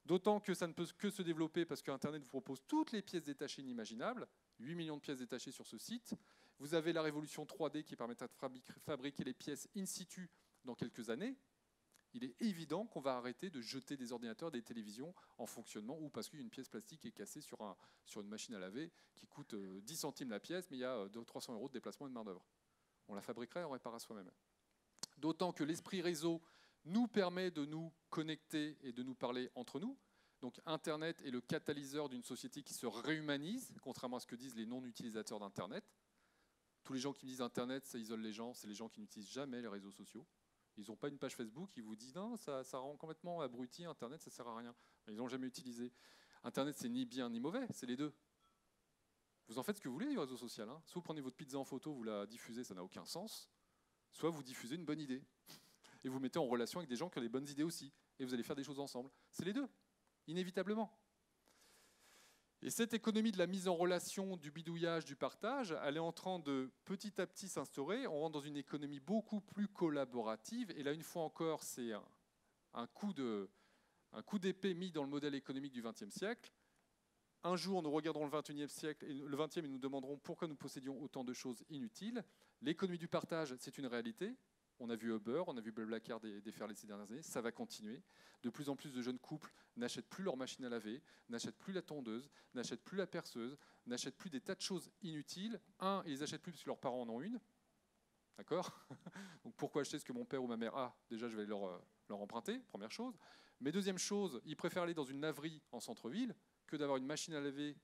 [SPEAKER 1] d'autant que ça ne peut que se développer parce qu'Internet vous propose toutes les pièces détachées inimaginables, 8 millions de pièces détachées sur ce site. Vous avez la révolution 3D qui permettra de fabriquer les pièces in situ dans quelques années. Il est évident qu'on va arrêter de jeter des ordinateurs, des télévisions en fonctionnement ou parce qu'une pièce plastique est cassée sur une machine à laver qui coûte 10 centimes la pièce, mais il y a 300 € de déplacement et de main-d'œuvre. On la fabriquerait et on répare à soi-même. D'autant que l'esprit réseau nous permet de nous connecter et de nous parler entre nous. Donc Internet est le catalyseur d'une société qui se réhumanise, contrairement à ce que disent les non-utilisateurs d'Internet. Tous les gens qui me disent Internet, ça isole les gens, c'est les gens qui n'utilisent jamais les réseaux sociaux. Ils n'ont pas une page Facebook qui vous dit non, ça rend complètement abruti, Internet, ça ne sert à rien. Ils n'ont jamais utilisé. Internet, c'est ni bien ni mauvais, c'est les deux. Vous en faites ce que vous voulez du réseau social. Hein. Soit vous prenez votre pizza en photo, vous la diffusez, ça n'a aucun sens. Soit vous diffusez une bonne idée. Et vous mettez en relation avec des gens qui ont des bonnes idées aussi. Et vous allez faire des choses ensemble. C'est les deux, inévitablement. Et cette économie de la mise en relation, du bidouillage, du partage, elle est en train de petit à petit s'instaurer. On rentre dans une économie beaucoup plus collaborative. Et là, une fois encore, c'est un coup d'épée mis dans le modèle économique du XXe siècle. Un jour, nous regarderons le XXIe siècle et le XXe et nous demanderons pourquoi nous possédions autant de choses inutiles. L'économie du partage, c'est une réalité. On a vu Uber, on a vu Blablacar déferler ces dernières années. Ça va continuer. De plus en plus de jeunes couples n'achètent plus leur machine à laver, n'achètent plus la tondeuse, n'achètent plus la perceuse, n'achètent plus des tas de choses inutiles. Ils les achètent plus parce que leurs parents en ont une. D'accord? Donc pourquoi acheter ce que mon père ou ma mère a? Déjà, je vais leur emprunter, première chose. Mais deuxième chose, ils préfèrent aller dans une laverie en centre-ville que d'avoir une machine à laver.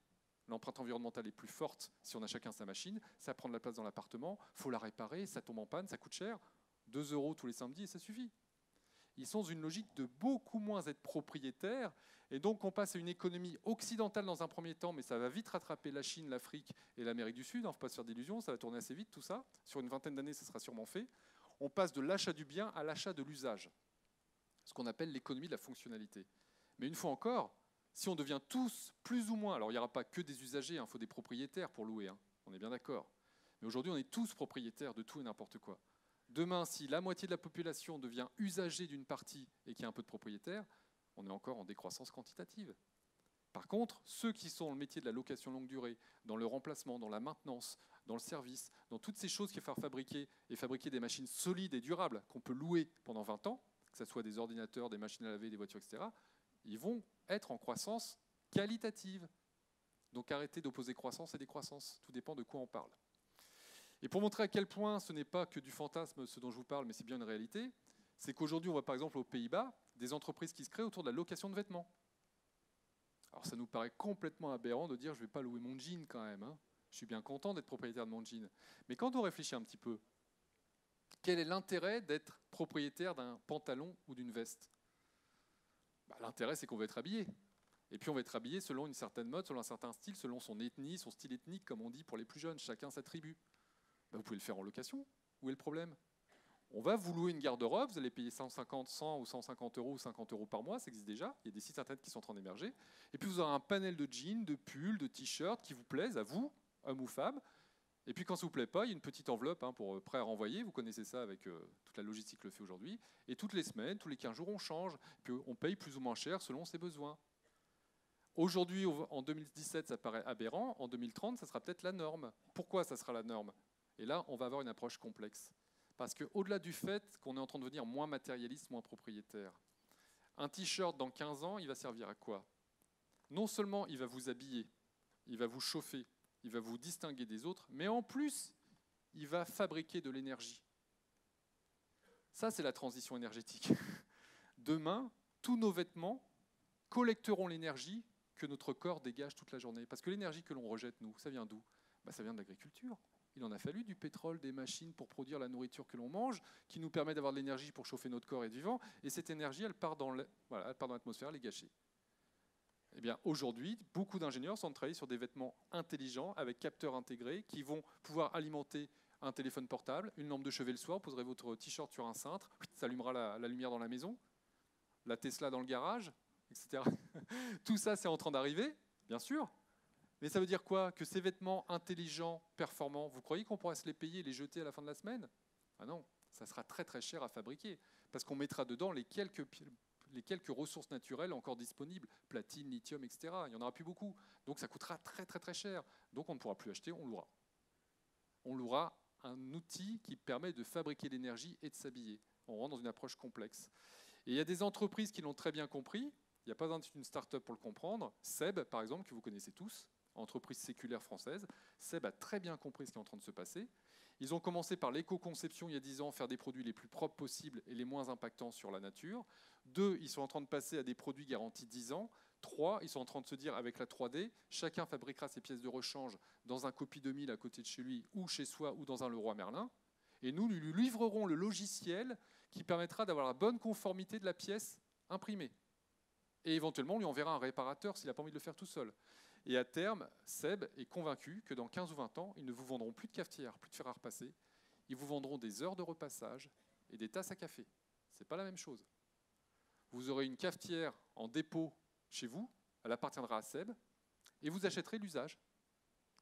[SPEAKER 1] L'empreinte environnementale est plus forte si on a chacun sa machine. Ça prend de la place dans l'appartement, il faut la réparer, ça tombe en panne, ça coûte cher. 2 € tous les samedis et ça suffit. Ils sont dans une logique de beaucoup moins être propriétaires. Et donc on passe à une économie occidentale dans un premier temps, mais ça va vite rattraper la Chine, l'Afrique et l'Amérique du Sud. Il ne faut pas se faire d'illusions, ça va tourner assez vite tout ça. Sur une vingtaine d'années, ça sera sûrement fait. On passe de l'achat du bien à l'achat de l'usage. Ce qu'on appelle l'économie de la fonctionnalité. Mais une fois encore, si on devient tous plus ou moins, alors il n'y aura pas que des usagers, il faut des propriétaires pour louer, on est bien d'accord. Mais aujourd'hui, on est tous propriétaires de tout et n'importe quoi. Demain, si la moitié de la population devient usager d'une partie et qu'il y a un peu de propriétaires, on est encore en décroissance quantitative. Par contre, ceux qui sont dans le métier de la location longue durée, dans le remplacement, dans la maintenance, dans le service, dans toutes ces choses qui font fabriquer des machines solides et durables qu'on peut louer pendant 20 ans, que ce soit des ordinateurs, des machines à laver, des voitures, etc., ils vont être en croissance qualitative. Donc arrêtez d'opposer croissance et décroissance. Tout dépend de quoi on parle. Et pour montrer à quel point ce n'est pas que du fantasme ce dont je vous parle, mais c'est bien une réalité, c'est qu'aujourd'hui on voit par exemple aux Pays-Bas des entreprises qui se créent autour de la location de vêtements. Alors ça nous paraît complètement aberrant de dire je ne vais pas louer mon jean quand même. Je suis bien content d'être propriétaire de mon jean. Mais quand on réfléchit un petit peu, quel est l'intérêt d'être propriétaire d'un pantalon ou d'une veste? L'intérêt, c'est qu'on va être habillé. Et puis on va être habillé selon une certaine mode, selon un certain style, selon son ethnie, son style ethnique, comme on dit pour les plus jeunes, chacun sa tribu. Vous pouvez le faire en location. Où est le problème? On va vous louer une garde-robe, vous allez payer 150, 100 ou 150 € ou 50 € par mois, ça existe déjà, il y a des sites internet qui sont en train d'émerger. Et puis vous aurez un panel de jeans, de pulls, de t-shirts qui vous plaisent, à vous, homme ou femme. Et puis quand ça ne vous plaît pas, il y a une petite enveloppe pour prêt à renvoyer, vous connaissez ça avec toute la logistique le fait aujourd'hui. Et toutes les semaines, tous les 15 jours, on change. Puis on paye plus ou moins cher selon ses besoins. Aujourd'hui, en 2017, ça paraît aberrant. En 2030, ça sera peut-être la norme. Pourquoi ça sera la norme? Et là, on va avoir une approche complexe. Parce qu'au-delà du fait qu'on est en train de devenir moins matérialiste, moins propriétaire, un t-shirt dans 15 ans, il va servir à quoi? Non seulement il va vous habiller, il va vous chauffer, il va vous distinguer des autres, mais en plus, il va fabriquer de l'énergie. Ça, c'est la transition énergétique. Demain, tous nos vêtements collecteront l'énergie que notre corps dégage toute la journée. Parce que l'énergie que l'on rejette, nous, ça vient d'où? Ça vient de l'agriculture. Il en a fallu du pétrole, des machines pour produire la nourriture que l'on mange, qui nous permet d'avoir de l'énergie pour chauffer notre corps et être vivant. Et cette énergie, elle part dans l'atmosphère, elle est gâchée. Eh bien, aujourd'hui, beaucoup d'ingénieurs sont en train de travailler sur des vêtements intelligents avec capteurs intégrés qui vont pouvoir alimenter un téléphone portable, une lampe de chevet le soir, vous poserez votre t-shirt sur un cintre, ça allumera la lumière dans la maison, la Tesla dans le garage, etc. Tout ça, c'est en train d'arriver, bien sûr. Mais ça veut dire quoi? Que ces vêtements intelligents, performants, vous croyez qu'on pourra se les payer et les jeter à la fin de la semaine? Ah non, ça sera très très cher à fabriquer, parce qu'on mettra dedans les quelques ressources naturelles encore disponibles, platine, lithium, etc. Il n'y en aura plus beaucoup. Donc ça coûtera très très très cher. Donc on ne pourra plus acheter, on louera. On louera un outil qui permet de fabriquer l'énergie et de s'habiller. On rentre dans une approche complexe. Et il y a des entreprises qui l'ont très bien compris. Il n'y a pas besoin d'une start-up pour le comprendre. Seb, par exemple, que vous connaissez tous, entreprise séculaire française. Seb a très bien compris ce qui est en train de se passer. Ils ont commencé par l'éco-conception il y a 10 ans, faire des produits les plus propres possibles et les moins impactants sur la nature. 2, ils sont en train de passer à des produits garantis 10 ans. 3, ils sont en train de se dire avec la 3D, chacun fabriquera ses pièces de rechange dans un copie 2000 à côté de chez lui ou chez soi ou dans un Leroy Merlin. Et nous lui livrerons le logiciel qui permettra d'avoir la bonne conformité de la pièce imprimée. Et éventuellement, on lui enverra un réparateur s'il n'a pas envie de le faire tout seul. Et à terme, Seb est convaincu que dans 15 ou 20 ans, ils ne vous vendront plus de cafetière, plus de fer à repasser. Ils vous vendront des heures de repassage et des tasses à café. Ce n'est pas la même chose. Vous aurez une cafetière en dépôt chez vous, elle appartiendra à Seb, et vous achèterez l'usage.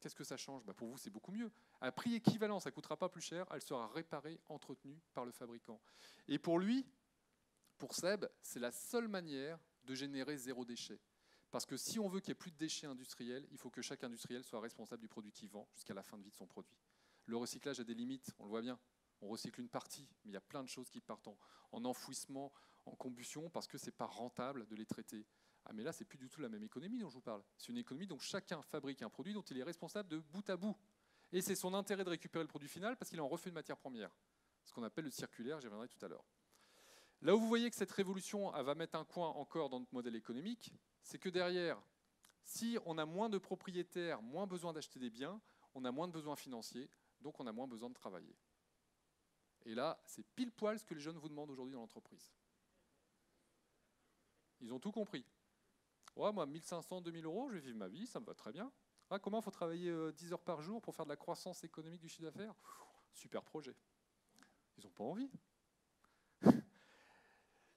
[SPEAKER 1] Qu'est-ce que ça change? Pour vous, c'est beaucoup mieux. À prix équivalent, ça ne coûtera pas plus cher, elle sera réparée, entretenue par le fabricant. Et pour lui, pour Seb, c'est la seule manière de générer zéro déchet. Parce que si on veut qu'il n'y ait plus de déchets industriels, il faut que chaque industriel soit responsable du produit qu'il vend jusqu'à la fin de vie de son produit. Le recyclage a des limites, on le voit bien. On recycle une partie, mais il y a plein de choses qui partent en enfouissement, en combustion, parce que ce n'est pas rentable de les traiter. Ah mais là, ce n'est plus du tout la même économie dont je vous parle. C'est une économie dont chacun fabrique un produit dont il est responsable de bout à bout. Et c'est son intérêt de récupérer le produit final parce qu'il en refait une matière première. Ce qu'on appelle le circulaire, j'y reviendrai tout à l'heure. Là où vous voyez que cette révolution elle va mettre un coin encore dans notre modèle économique, c'est que derrière, si on a moins de propriétaires, moins besoin d'acheter des biens, on a moins de besoins financiers, donc on a moins besoin de travailler. Et là, c'est pile poil ce que les jeunes vous demandent aujourd'hui dans l'entreprise. Ils ont tout compris. Ouais, moi, 1500, 2000 euros, je vais vivre ma vie, ça me va très bien. Ah, comment il faut travailler 10 heures par jour pour faire de la croissance économique du chiffre d'affaires? Super projet. Ils n'ont pas envie.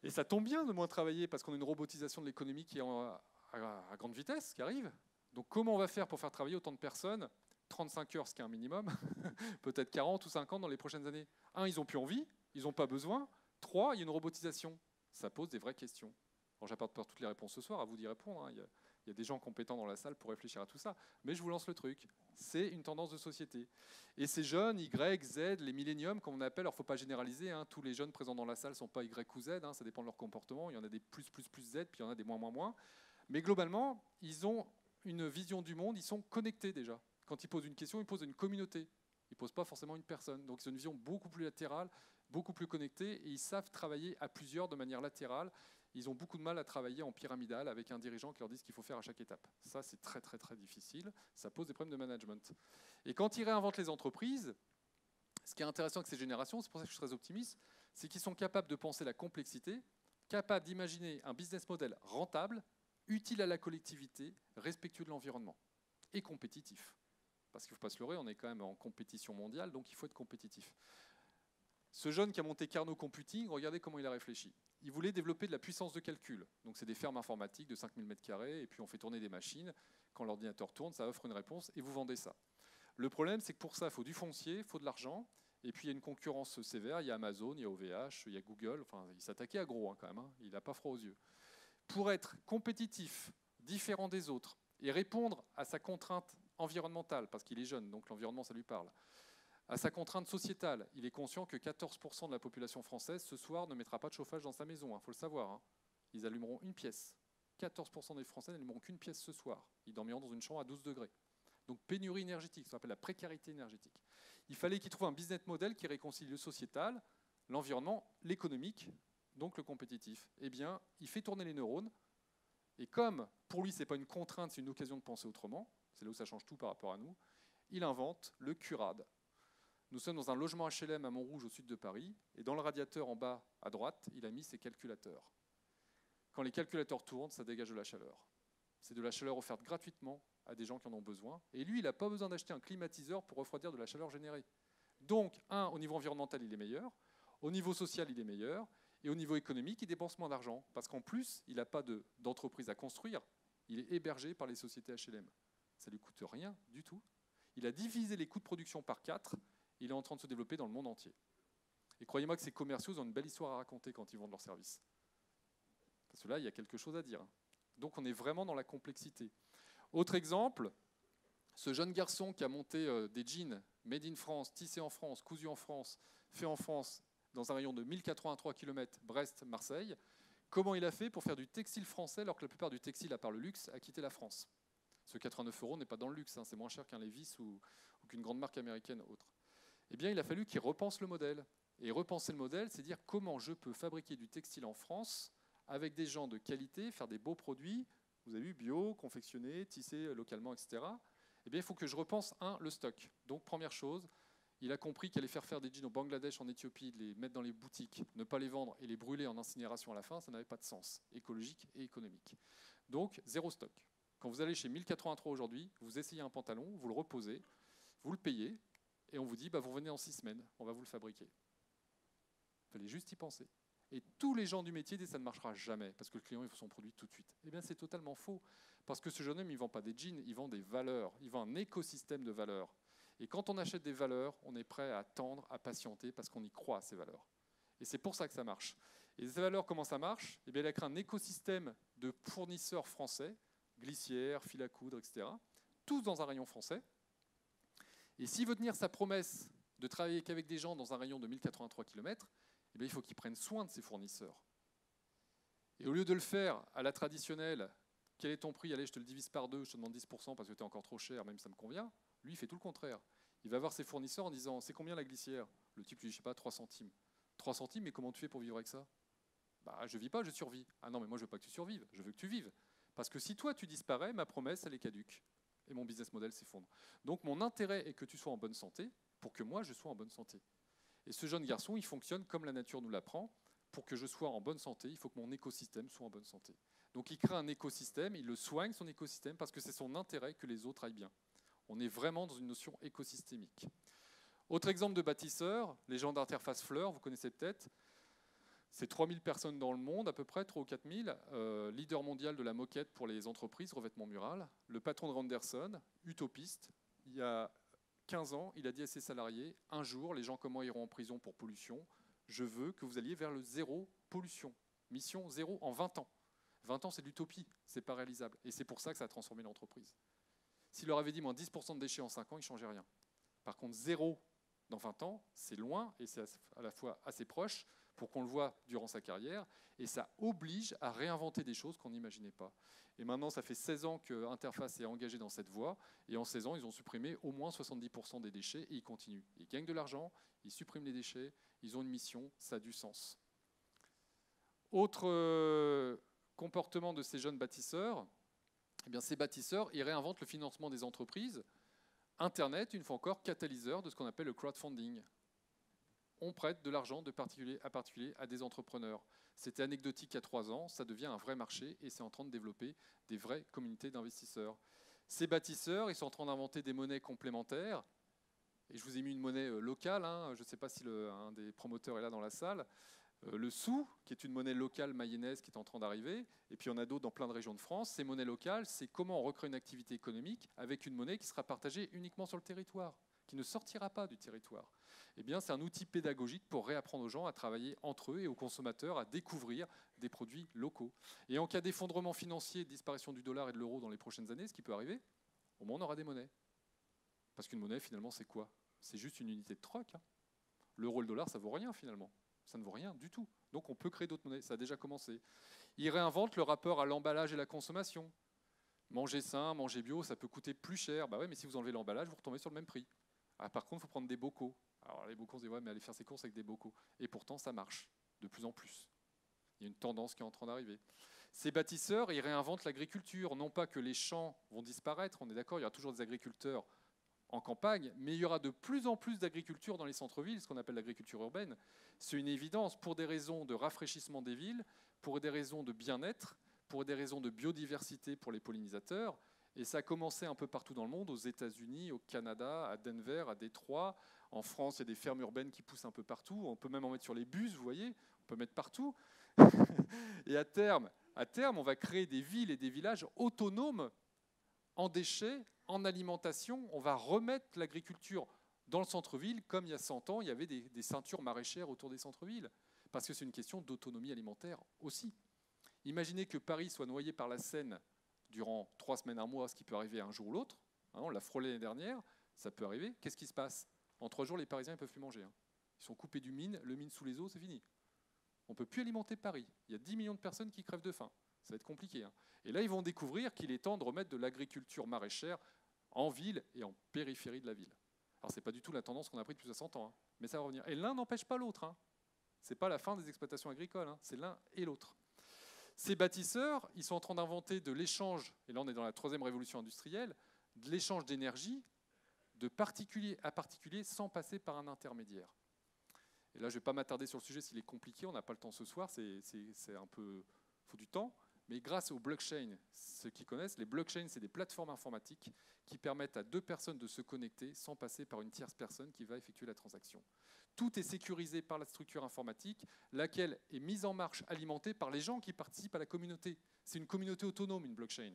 [SPEAKER 1] Et ça tombe bien de moins travailler parce qu'on a une robotisation de l'économie qui est à grande vitesse, qui arrive. Donc comment on va faire pour faire travailler autant de personnes? 35 heures, ce qui est un minimum, peut-être 40 ou 50 dans les prochaines années. Un, ils n'ont plus envie, ils n'ont pas besoin. 3, il y a une robotisation. Ça pose des vraies questions. Alors, j'apporte pas toutes les réponses ce soir, à vous d'y répondre. Hein. Il y a des gens compétents dans la salle pour réfléchir à tout ça. Mais je vous lance le truc. C'est une tendance de société. Et ces jeunes, Y, Z, les milléniums, comme on appelle, alors il ne faut pas généraliser, hein, tous les jeunes présents dans la salle ne sont pas Y ou Z, hein, ça dépend de leur comportement. Il y en a des plus, Z, puis il y en a des moins. Mais globalement, ils ont une vision du monde, ils sont connectés déjà. Quand ils posent une question, ils posent une communauté. Ils ne posent pas forcément une personne. Donc c'est une vision beaucoup plus latérale, beaucoup plus connectée, et ils savent travailler à plusieurs de manière latérale. Ils ont beaucoup de mal à travailler en pyramidal avec un dirigeant qui leur dit ce qu'il faut faire à chaque étape. Ça, c'est très, très, très difficile. Ça pose des problèmes de management. Et quand ils réinventent les entreprises, ce qui est intéressant avec ces générations, c'est pour ça que je suis très optimiste, c'est qu'ils sont capables de penser la complexité, capables d'imaginer un business model rentable, utile à la collectivité, respectueux de l'environnement et compétitif. Parce qu'il ne faut pas se leurrer, on est quand même en compétition mondiale, donc il faut être compétitif. Ce jeune qui a monté Carnot Computing, regardez comment il a réfléchi. Il voulait développer de la puissance de calcul. Donc c'est des fermes informatiques de 5000 m², et puis on fait tourner des machines. Quand l'ordinateur tourne, ça offre une réponse, et vous vendez ça. Le problème, c'est que pour ça, il faut du foncier, il faut de l'argent, et puis il y a une concurrence sévère. Il y a Amazon, il y a OVH, il y a Google. Enfin, il s'attaquait à gros hein, quand même. Hein. Il n'a pas froid aux yeux. Pour être compétitif, différent des autres, et répondre à sa contrainte environnementale, parce qu'il est jeune, donc l'environnement, ça lui parle, à sa contrainte sociétale, il est conscient que 14% de la population française, ce soir, ne mettra pas de chauffage dans sa maison. Il faut le savoir. Hein. Ils allumeront une pièce. 14% des Français n'allumeront qu'une pièce ce soir. Ils dormiront dans une chambre à 12 degrés. Donc pénurie énergétique, ça s'appelle la précarité énergétique. Il fallait qu'il trouve un business model qui réconcilie le sociétal, l'environnement, l'économique, donc le compétitif. Eh bien, il fait tourner les neurones. Et comme pour lui, ce n'est pas une contrainte, c'est une occasion de penser autrement, c'est là où ça change tout par rapport à nous, il invente le CuRAD. Nous sommes dans un logement HLM à Montrouge, au sud de Paris, et dans le radiateur en bas à droite, il a mis ses calculateurs. Quand les calculateurs tournent, ça dégage de la chaleur. C'est de la chaleur offerte gratuitement à des gens qui en ont besoin. Et lui, il n'a pas besoin d'acheter un climatiseur pour refroidir de la chaleur générée. Donc, au niveau environnemental, il est meilleur. Au niveau social, il est meilleur. Et au niveau économique, il dépense moins d'argent. Parce qu'en plus, il n'a pas d'entreprise à construire. Il est hébergé par les sociétés HLM. Ça ne lui coûte rien du tout. Il a divisé les coûts de production par 4. Il est en train de se développer dans le monde entier. Et croyez-moi que ces commerciaux ont une belle histoire à raconter quand ils vendent leurs services. Parce que là, il y a quelque chose à dire. Donc on est vraiment dans la complexité. Autre exemple, ce jeune garçon qui a monté des jeans made in France, tissés en France, cousus en France, fait en France, dans un rayon de 1083 km, Brest-Marseille, comment il a fait pour faire du textile français alors que la plupart du textile, à part le luxe, a quitté la France? Ce 89 € n'est pas dans le luxe, hein, c'est moins cher qu'un Levi's ou qu'une grande marque américaine autre. Eh bien, il a fallu qu'il repense le modèle. Et repenser le modèle, c'est dire comment je peux fabriquer du textile en France avec des gens de qualité, faire des beaux produits, vous avez vu, bio, confectionnés, tissés localement, etc. Eh bien, il faut que je repense, le stock. Donc, première chose, il a compris qu'il allait faire des jeans au Bangladesh, en Éthiopie, de les mettre dans les boutiques, ne pas les vendre et les brûler en incinération à la fin, ça n'avait pas de sens, écologique et économique. Donc, zéro stock. Quand vous allez chez 1083 aujourd'hui, vous essayez un pantalon, vous le reposez, vous le payez, et on vous dit, vous revenez en 6 semaines, on va vous le fabriquer. Il fallait juste y penser. Et tous les gens du métier disent, ça ne marchera jamais, parce que le client, il faut son produit tout de suite. Eh bien, c'est totalement faux, parce que ce jeune homme, il ne vend pas des jeans, il vend des valeurs, il vend un écosystème de valeurs. Et quand on achète des valeurs, on est prêt à attendre, à patienter, parce qu'on y croit à ces valeurs. Et c'est pour ça que ça marche. Et ces valeurs, comment ça marche? Eh bien, il a créé un écosystème de fournisseurs français, glissières, fil à coudre, etc. Tous dans un rayon français. Et s'il veut tenir sa promesse de travailler qu'avec des gens dans un rayon de 1083 km, eh bien, il faut qu'il prenne soin de ses fournisseurs. Et au lieu de le faire à la traditionnelle, quel est ton prix? Allez, je te le divise par 2, je te demande 10% parce que tu es encore trop cher, même si ça me convient. Lui, il fait tout le contraire. Il va voir ses fournisseurs en disant, c'est combien la glissière? Le type lui dit, je sais pas, 3 centimes. 3 centimes, mais comment tu fais pour vivre avec ça? Bah, je vis pas, je survis. Ah non, mais moi, je veux pas que tu survives, je veux que tu vives. Parce que si toi, tu disparais, ma promesse, elle est caduque. Et mon business model s'effondre. Donc, mon intérêt est que tu sois en bonne santé pour que moi, je sois en bonne santé. Et ce jeune garçon, il fonctionne comme la nature nous l'apprend. Pour que je sois en bonne santé, il faut que mon écosystème soit en bonne santé. Donc, il crée un écosystème, il le soigne, son écosystème, parce que c'est son intérêt que les autres aillent bien. On est vraiment dans une notion écosystémique. Autre exemple de bâtisseur, les gens d'interface fleur, vous connaissez peut-être. C'est 3000 personnes dans le monde, à peu près, 3 ou 4000. Leader mondial de la moquette pour les entreprises, revêtement mural. Le patron de Randerson, utopiste, il y a 15 ans, il a dit à ses salariés, un jour, les gens comment iront en prison pour pollution? Je veux que vous alliez vers le zéro pollution. Mission zéro en 20 ans. 20 ans, c'est de l'utopie, c'est pas réalisable. Et c'est pour ça que ça a transformé l'entreprise. S'il leur avait dit moins 10% de déchets en 5 ans, il ne changeait rien. Par contre, zéro dans 20 ans, c'est loin et c'est à la fois assez proche pour qu'on le voit durant sa carrière. Et ça oblige à réinventer des choses qu'on n'imaginait pas. Et maintenant, ça fait 16 ans que Interface est engagé dans cette voie. Et en 16 ans, ils ont supprimé au moins 70% des déchets et ils continuent. Ils gagnent de l'argent, ils suppriment les déchets, ils ont une mission, ça a du sens. Autre comportement de ces jeunes bâtisseurs, eh bien, ces bâtisseurs, ils réinventent le financement des entreprises. Internet, une fois encore, catalyseur de ce qu'on appelle le crowdfunding. On prête de l'argent de particulier à des entrepreneurs. C'était anecdotique il y a 3 ans, ça devient un vrai marché et c'est en train de développer des vraies communautés d'investisseurs. Ces bâtisseurs, ils sont en train d'inventer des monnaies complémentaires. Et je vous ai mis une monnaie locale, hein. Je ne sais pas si un des promoteurs est là dans la salle. Le sou, qui est une monnaie locale mayonnaise qui est en train d'arriver, et puis il y en a d'autres dans plein de régions de France. Ces monnaies locales, c'est comment on recrée une activité économique avec une monnaie qui sera partagée uniquement sur le territoire, qui ne sortira pas du territoire. Eh bien, c'est un outil pédagogique pour réapprendre aux gens à travailler entre eux et aux consommateurs à découvrir des produits locaux. Et en cas d'effondrement financier, de disparition du dollar et de l'euro dans les prochaines années, ce qui peut arriver, au moins on aura des monnaies. Parce qu'une monnaie, finalement, c'est quoi? C'est juste une unité de troc. Hein. L'euro et le dollar, ça vaut rien, finalement. Ça ne vaut rien du tout. Donc on peut créer d'autres monnaies, ça a déjà commencé. Ils réinventent le rapport à l'emballage et la consommation. Manger sain, manger bio, ça peut coûter plus cher. Bah ouais, mais si vous enlevez l'emballage, vous retombez sur le même prix. Ah, par contre, il faut prendre des bocaux. Alors les bocaux, on se dit, ouais, mais aller faire ses courses avec des bocaux. Et pourtant, ça marche, de plus en plus. Il y a une tendance qui est en train d'arriver. Ces bâtisseurs, ils réinventent l'agriculture. Non pas que les champs vont disparaître, on est d'accord, il y aura toujours des agriculteurs en campagne, mais il y aura de plus en plus d'agriculture dans les centres-villes, ce qu'on appelle l'agriculture urbaine. C'est une évidence pour des raisons de rafraîchissement des villes, pour des raisons de bien-être, pour des raisons de biodiversité pour les pollinisateurs. Et ça a commencé un peu partout dans le monde, aux États-Unis, au Canada, à Denver, à Détroit. En France, il y a des fermes urbaines qui poussent un peu partout. On peut même en mettre sur les bus, vous voyez, on peut mettre partout. Et à terme, on va créer des villes et des villages autonomes en déchets, en alimentation. On va remettre l'agriculture dans le centre-ville, comme il y a 100 ans, il y avait des ceintures maraîchères autour des centres-villes. Parce que c'est une question d'autonomie alimentaire aussi. Imaginez que Paris soit noyé par la Seine durant 3 semaines, un mois, ce qui peut arriver un jour ou l'autre. Hein, on l'a frôlé l'année dernière, ça peut arriver. Qu'est-ce qui se passe? En 3 jours, les Parisiens ne peuvent plus manger. Hein. Ils sont coupés du mine, le mine sous les eaux, c'est fini. On ne peut plus alimenter Paris. Il y a 10 millions de personnes qui crèvent de faim. Ça va être compliqué. Hein. Et là, ils vont découvrir qu'il est temps de remettre de l'agriculture maraîchère en ville et en périphérie de la ville. Alors, ce n'est pas du tout la tendance qu'on a prise depuis 60 ans, hein, mais ça va revenir. Et l'un n'empêche pas l'autre. Hein. Ce n'est pas la fin des exploitations agricoles, hein, c'est l'un et l'autre. Ces bâtisseurs, ils sont en train d'inventer de l'échange, et là on est dans la 3e révolution industrielle, de l'échange d'énergie de particulier à particulier sans passer par un intermédiaire. Et là, je ne vais pas m'attarder sur le sujet s'il est compliqué, on n'a pas le temps ce soir, c'est un peu... il faut du temps. Mais grâce aux blockchains, ceux qui connaissent, les blockchains, c'est des plateformes informatiques qui permettent à 2 personnes de se connecter sans passer par une tierce personne qui va effectuer la transaction. Tout est sécurisé par la structure informatique, laquelle est mise en marche, alimentée par les gens qui participent à la communauté. C'est une communauté autonome, une blockchain.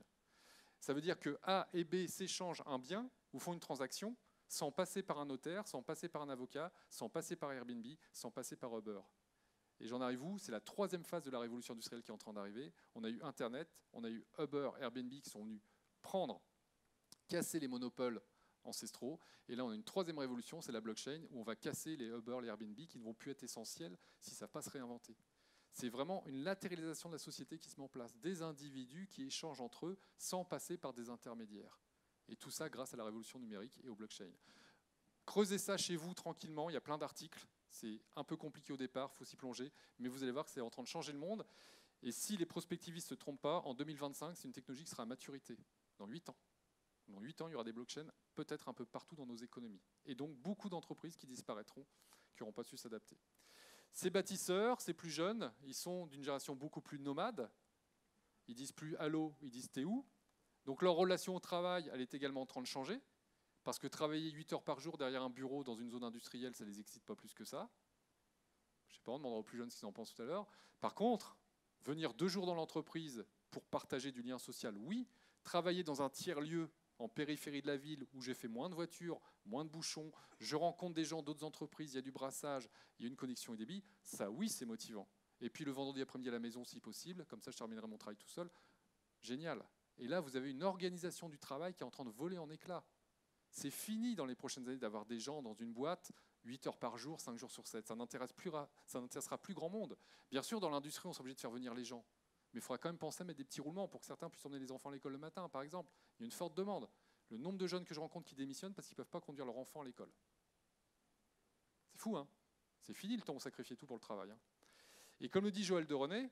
[SPEAKER 1] Ça veut dire que A et B s'échangent un bien ou font une transaction sans passer par un notaire, sans passer par un avocat, sans passer par Airbnb, sans passer par Uber. Et j'en arrive où? C'est la troisième phase de la révolution industrielle qui est en train d'arriver. On a eu Internet, on a eu Uber, Airbnb qui sont venus prendre, casser les monopoles ancestraux. Et là, on a une troisième révolution, c'est la blockchain, où on va casser les Uber, les Airbnb qui ne vont plus être essentiels s'ils ne savent pas se réinventer. C'est vraiment une latéralisation de la société qui se met en place, des individus qui échangent entre eux sans passer par des intermédiaires. Et tout ça grâce à la révolution numérique et au blockchain. Creusez ça chez vous tranquillement, il y a plein d'articles. C'est un peu compliqué au départ, il faut s'y plonger, mais vous allez voir que c'est en train de changer le monde. Et si les prospectivistes ne se trompent pas, en 2025, c'est une technologie qui sera à maturité, dans 8 ans. Dans 8 ans, il y aura des blockchains peut-être un peu partout dans nos économies. Et donc beaucoup d'entreprises qui disparaîtront, qui n'auront pas su s'adapter. Ces bâtisseurs, ces plus jeunes, ils sont d'une génération beaucoup plus nomade. Ils disent plus « allô », ils disent « t'es où ». Donc leur relation au travail, elle est également en train de changer. Parce que travailler 8 heures par jour derrière un bureau dans une zone industrielle, ça ne les excite pas plus que ça. Je ne sais pas, on demandera aux plus jeunes ce qu'ils en pensent tout à l'heure. Par contre, venir 2 jours dans l'entreprise pour partager du lien social, oui. Travailler dans un tiers-lieu en périphérie de la ville où j'ai fait moins de voitures, moins de bouchons, je rencontre des gens d'autres entreprises, il y a du brassage, il y a une connexion et débit, ça oui, c'est motivant. Et puis le vendredi après-midi à la maison si possible, comme ça je terminerai mon travail tout seul. Génial. Et là, vous avez une organisation du travail qui est en train de voler en éclats. C'est fini dans les prochaines années d'avoir des gens dans une boîte 8 heures par jour, 5 jours sur 7. Ça n'intéressera plus grand monde. Bien sûr, dans l'industrie, on sera obligé de faire venir les gens. Mais il faudra quand même penser à mettre des petits roulements pour que certains puissent emmener les enfants à l'école le matin, par exemple. Il y a une forte demande. Le nombre de jeunes que je rencontre qui démissionnent parce qu'ils ne peuvent pas conduire leur enfant à l'école. C'est fou, hein? C'est fini le temps où on sacrifiait tout pour le travail. Hein. Et comme le dit Joël de René,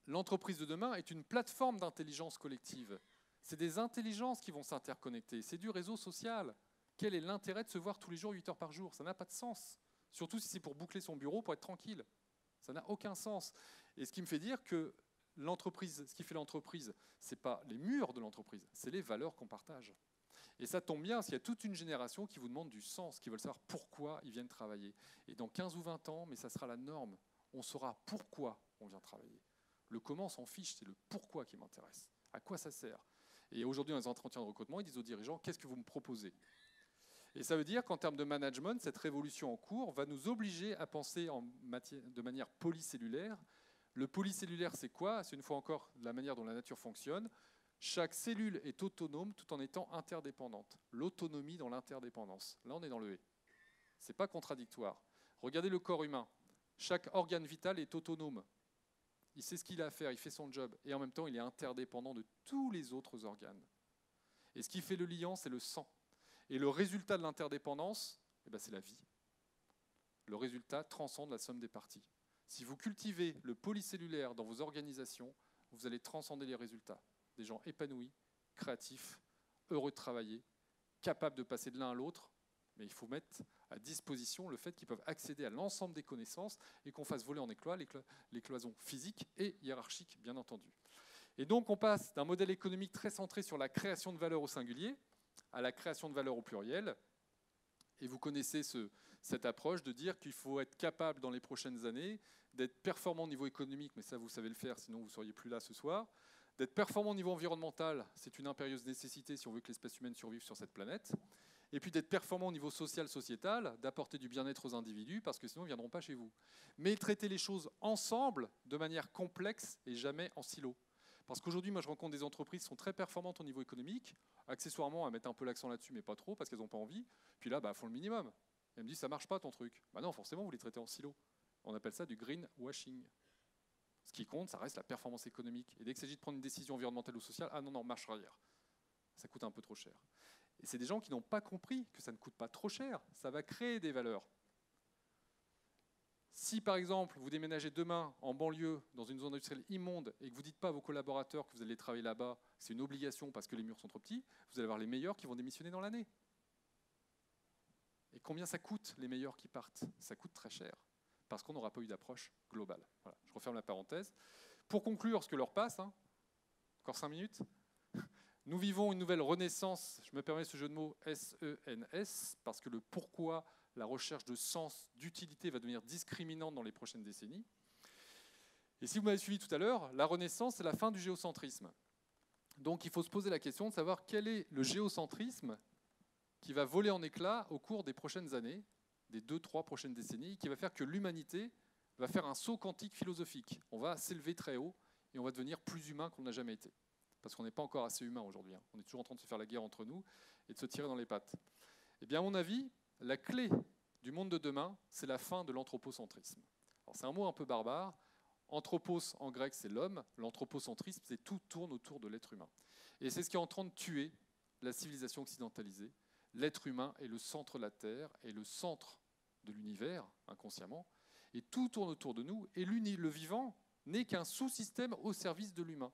[SPEAKER 1] l'entreprise de demain est une plateforme d'intelligence collective. C'est des intelligences qui vont s'interconnecter. C'est du réseau social. Quel est l'intérêt de se voir tous les jours 8 heures par jour? Ça n'a pas de sens. Surtout si c'est pour boucler son bureau, pour être tranquille. Ça n'a aucun sens. Et ce qui me fait dire que l'entreprise, ce qui fait l'entreprise, ce n'est pas les murs de l'entreprise, c'est les valeurs qu'on partage. Et ça tombe bien, s'il y a toute une génération qui vous demande du sens, qui veulent savoir pourquoi ils viennent travailler. Et dans 15 ou 20 ans, mais ça sera la norme, on saura pourquoi on vient travailler. Le comment, on s'en fiche, c'est le pourquoi qui m'intéresse. À quoi ça sert? Et aujourd'hui, dans les entretiens de recrutement, ils disent aux dirigeants, qu'est-ce que vous me proposez? Et ça veut dire qu'en termes de management, cette révolution en cours va nous obliger à penser de manière polycellulaire. Le polycellulaire, c'est quoi? C'est une fois encore la manière dont la nature fonctionne. Chaque cellule est autonome tout en étant interdépendante. L'autonomie dans l'interdépendance. Là, on est dans le « et ». Ce n'est pas contradictoire. Regardez le corps humain. Chaque organe vital est autonome. Il sait ce qu'il a à faire, il fait son job. Et en même temps, il est interdépendant de tous les autres organes. Et ce qui fait le liant, c'est le sang. Et le résultat de l'interdépendance, eh ben, c'est la vie. Le résultat transcende la somme des parties. Si vous cultivez le polycellulaire dans vos organisations, vous allez transcender les résultats. Des gens épanouis, créatifs, heureux de travailler, capables de passer de l'un à l'autre, mais il faut mettre à disposition le fait qu'ils peuvent accéder à l'ensemble des connaissances et qu'on fasse voler en éclats les cloisons physiques et hiérarchiques, bien entendu. Et donc on passe d'un modèle économique très centré sur la création de valeur au singulier à la création de valeur au pluriel. Et vous connaissez cette approche de dire qu'il faut être capable dans les prochaines années d'être performant au niveau économique, mais ça vous savez le faire, sinon vous ne seriez plus là ce soir. D'être performant au niveau environnemental, c'est une impérieuse nécessité si on veut que l'espèce humaine survive sur cette planète. Et puis d'être performant au niveau social, sociétal, d'apporter du bien-être aux individus, parce que sinon ils ne viendront pas chez vous. Mais traiter les choses ensemble, de manière complexe et jamais en silo. Parce qu'aujourd'hui, moi je rencontre des entreprises qui sont très performantes au niveau économique, accessoirement, elles mettent un peu l'accent là-dessus, mais pas trop, parce qu'elles n'ont pas envie. Puis là, elles font le minimum. Elles me disent, ça ne marche pas ton truc. Bah non, forcément, vous les traitez en silo. On appelle ça du greenwashing. Ce qui compte, ça reste la performance économique. Et dès qu'il s'agit de prendre une décision environnementale ou sociale, ah non, non, marche arrière. Ça coûte un peu trop cher. Et c'est des gens qui n'ont pas compris que ça ne coûte pas trop cher. Ça va créer des valeurs. Si, par exemple, vous déménagez demain en banlieue, dans une zone industrielle immonde, et que vous ne dites pas à vos collaborateurs que vous allez travailler là-bas, c'est une obligation parce que les murs sont trop petits, vous allez avoir les meilleurs qui vont démissionner dans l'année. Et combien ça coûte, les meilleurs qui partent? Ça coûte très cher, parce qu'on n'aura pas eu d'approche globale. Voilà, je referme la parenthèse. Pour conclure ce que leur passe, encore 5 minutes, nous vivons une nouvelle renaissance, je me permets ce jeu de mots, SENS, parce que le pourquoi, la recherche de sens, d'utilité va devenir discriminante dans les prochaines décennies. Et si vous m'avez suivi tout à l'heure, la renaissance, c'est la fin du géocentrisme. Donc il faut se poser la question de savoir quel est le géocentrisme qui va voler en éclats au cours des prochaines années, des 2-3 prochaines décennies, qui va faire que l'humanité va faire un saut quantique philosophique. On va s'élever très haut et on va devenir plus humain qu'on n'a jamais été. Parce qu'on n'est pas encore assez humain aujourd'hui. On est toujours en train de se faire la guerre entre nous et de se tirer dans les pattes. Eh bien, à mon avis, la clé du monde de demain, c'est la fin de l'anthropocentrisme. Alors, c'est un mot un peu barbare. Anthropos en grec, c'est l'homme. L'anthropocentrisme, c'est tout tourne autour de l'être humain. Et c'est ce qui est en train de tuer la civilisation occidentalisée. L'être humain est le centre de la Terre, est le centre de l'univers, inconsciemment. Et tout tourne autour de nous. Et le vivant n'est qu'un sous-système au service de l'humain.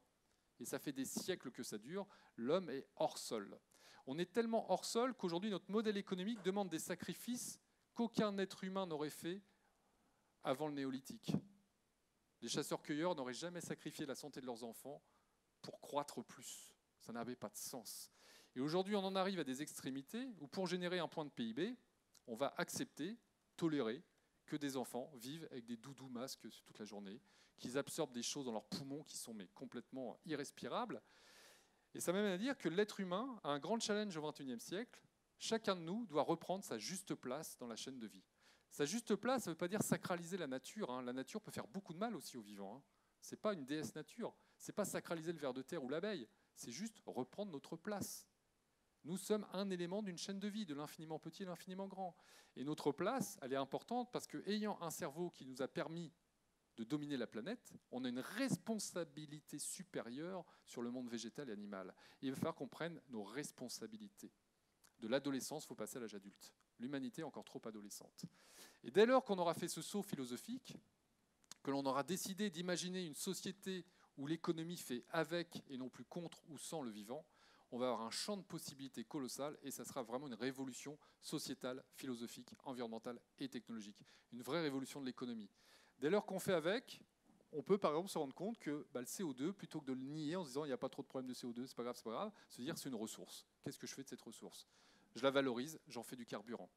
[SPEAKER 1] Et ça fait des siècles que ça dure. L'homme est hors sol. On est tellement hors sol qu'aujourd'hui, notre modèle économique demande des sacrifices qu'aucun être humain n'aurait fait avant le néolithique. Les chasseurs-cueilleurs n'auraient jamais sacrifié la santé de leurs enfants pour croître plus. Ça n'avait pas de sens. Et aujourd'hui, on en arrive à des extrémités où pour générer un point de PIB, on va accepter, tolérer que des enfants vivent avec des doudous masques toute la journée, qu'ils absorbent des choses dans leurs poumons qui sont complètement irrespirables. Et ça m'amène à dire que l'être humain a un grand challenge au XXIe siècle. Chacun de nous doit reprendre sa juste place dans la chaîne de vie. Sa juste place, ça ne veut pas dire sacraliser la nature. La nature peut faire beaucoup de mal aussi aux vivants. Ce n'est pas une déesse nature. Ce n'est pas sacraliser le ver de terre ou l'abeille. C'est juste reprendre notre place. Nous sommes un élément d'une chaîne de vie, de l'infiniment petit et l'infiniment grand. Et notre place, elle est importante parce qu'ayant un cerveau qui nous a permis de dominer la planète, on a une responsabilité supérieure sur le monde végétal et animal. Et il va falloir qu'on prenne nos responsabilités. De l'adolescence, il faut passer à l'âge adulte. L'humanité est encore trop adolescente. Et dès lors qu'on aura fait ce saut philosophique, que l'on aura décidé d'imaginer une société où l'économie fait avec et non plus contre ou sans le vivant, on va avoir un champ de possibilités colossal et ça sera vraiment une révolution sociétale, philosophique, environnementale et technologique. Une vraie révolution de l'économie. Dès lors qu'on fait avec, on peut par exemple se rendre compte que le CO2, plutôt que de le nier en se disant il n'y a pas trop de problème de CO2, c'est pas grave, se dire c'est une ressource. Qu'est-ce que je fais de cette ressource? Je la valorise, j'en fais du carburant.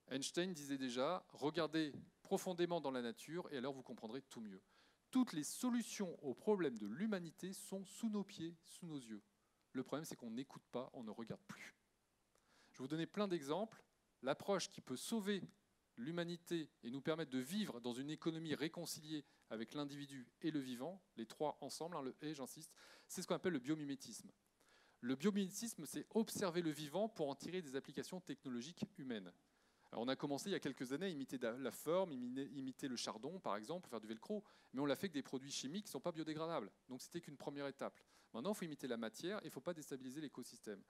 [SPEAKER 1] Einstein disait déjà, regardez profondément dans la nature et alors vous comprendrez tout mieux. Toutes les solutions aux problèmes de l'humanité sont sous nos pieds, sous nos yeux. Le problème, c'est qu'on n'écoute pas, on ne regarde plus. Je vais vous donner plein d'exemples. L'approche qui peut sauver l'humanité et nous permettre de vivre dans une économie réconciliée avec l'individu et le vivant, les trois ensemble, le « et », j'insiste, c'est ce qu'on appelle le biomimétisme. Le biomimétisme, c'est observer le vivant pour en tirer des applications technologiques humaines. Alors on a commencé il y a quelques années à imiter la forme, imiter le chardon, par exemple, pour faire du velcro, mais on l'a fait avec des produits chimiques qui ne sont pas biodégradables. Donc c'était qu'une première étape. Maintenant, il faut imiter la matière et il ne faut pas déstabiliser l'écosystème.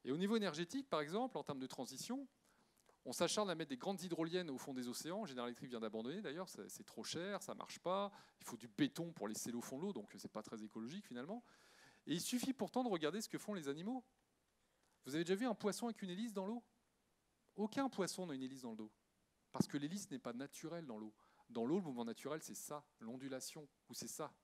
[SPEAKER 1] Et au niveau énergétique, par exemple, en termes de transition, on s'acharne à mettre des grandes hydroliennes au fond des océans. General Electric vient d'abandonner d'ailleurs, c'est trop cher, ça ne marche pas. Il faut du béton pour laisser l'eau au fond de l'eau, donc ce n'est pas très écologique finalement. Et il suffit pourtant de regarder ce que font les animaux. Vous avez déjà vu un poisson avec une hélice dans l'eau? Aucun poisson n'a une hélice dans le dos, parce que l'hélice n'est pas naturelle dans l'eau. Dans l'eau, le mouvement naturel, c'est ça, l'ondulation, ou c'est ça.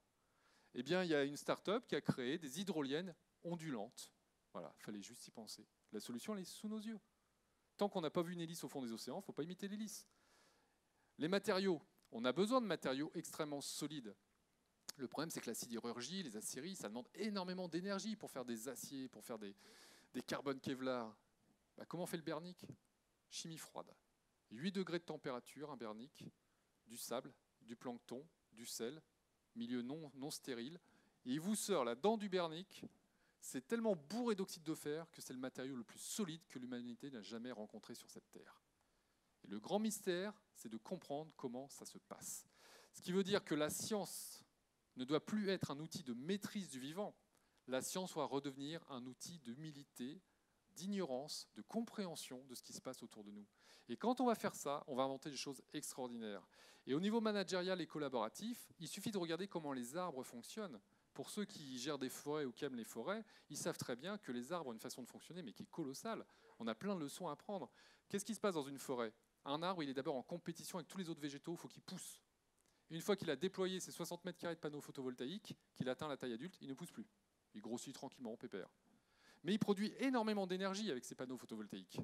[SPEAKER 1] Eh bien, il y a une start-up qui a créé des hydroliennes ondulantes. Voilà, il fallait juste y penser. La solution, elle est sous nos yeux. Tant qu'on n'a pas vu une hélice au fond des océans, il ne faut pas imiter l'hélice. Les matériaux, on a besoin de matériaux extrêmement solides. Le problème, c'est que la sidérurgie, les aciéries, ça demande énormément d'énergie pour faire des aciers, pour faire des carbones Kevlar. Comment on fait le bernique? Chimie froide. 8 degrés de température, un bernique, du sable, du plancton, du sel, milieu non stérile. Et il vous sort la dent du bernique. C'est tellement bourré d'oxyde de fer que c'est le matériau le plus solide que l'humanité n'a jamais rencontré sur cette Terre. Et le grand mystère, c'est de comprendre comment ça se passe. Ce qui veut dire que la science ne doit plus être un outil de maîtrise du vivant. La science doit redevenir un outil d'humilité, d'ignorance, de compréhension de ce qui se passe autour de nous. Et quand on va faire ça, on va inventer des choses extraordinaires. Et au niveau managérial et collaboratif, il suffit de regarder comment les arbres fonctionnent. Pour ceux qui gèrent des forêts ou qui aiment les forêts, ils savent très bien que les arbres ont une façon de fonctionner, mais qui est colossale. On a plein de leçons à apprendre. Qu'est-ce qui se passe dans une forêt? Un arbre, il est d'abord en compétition avec tous les autres végétaux, il faut qu'il pousse. Une fois qu'il a déployé ses 60 mètres carrés de panneaux photovoltaïques, qu'il atteint la taille adulte, il ne pousse plus. Il grossit tranquillement, pépère. Mais il produit énormément d'énergie avec ces panneaux photovoltaïques.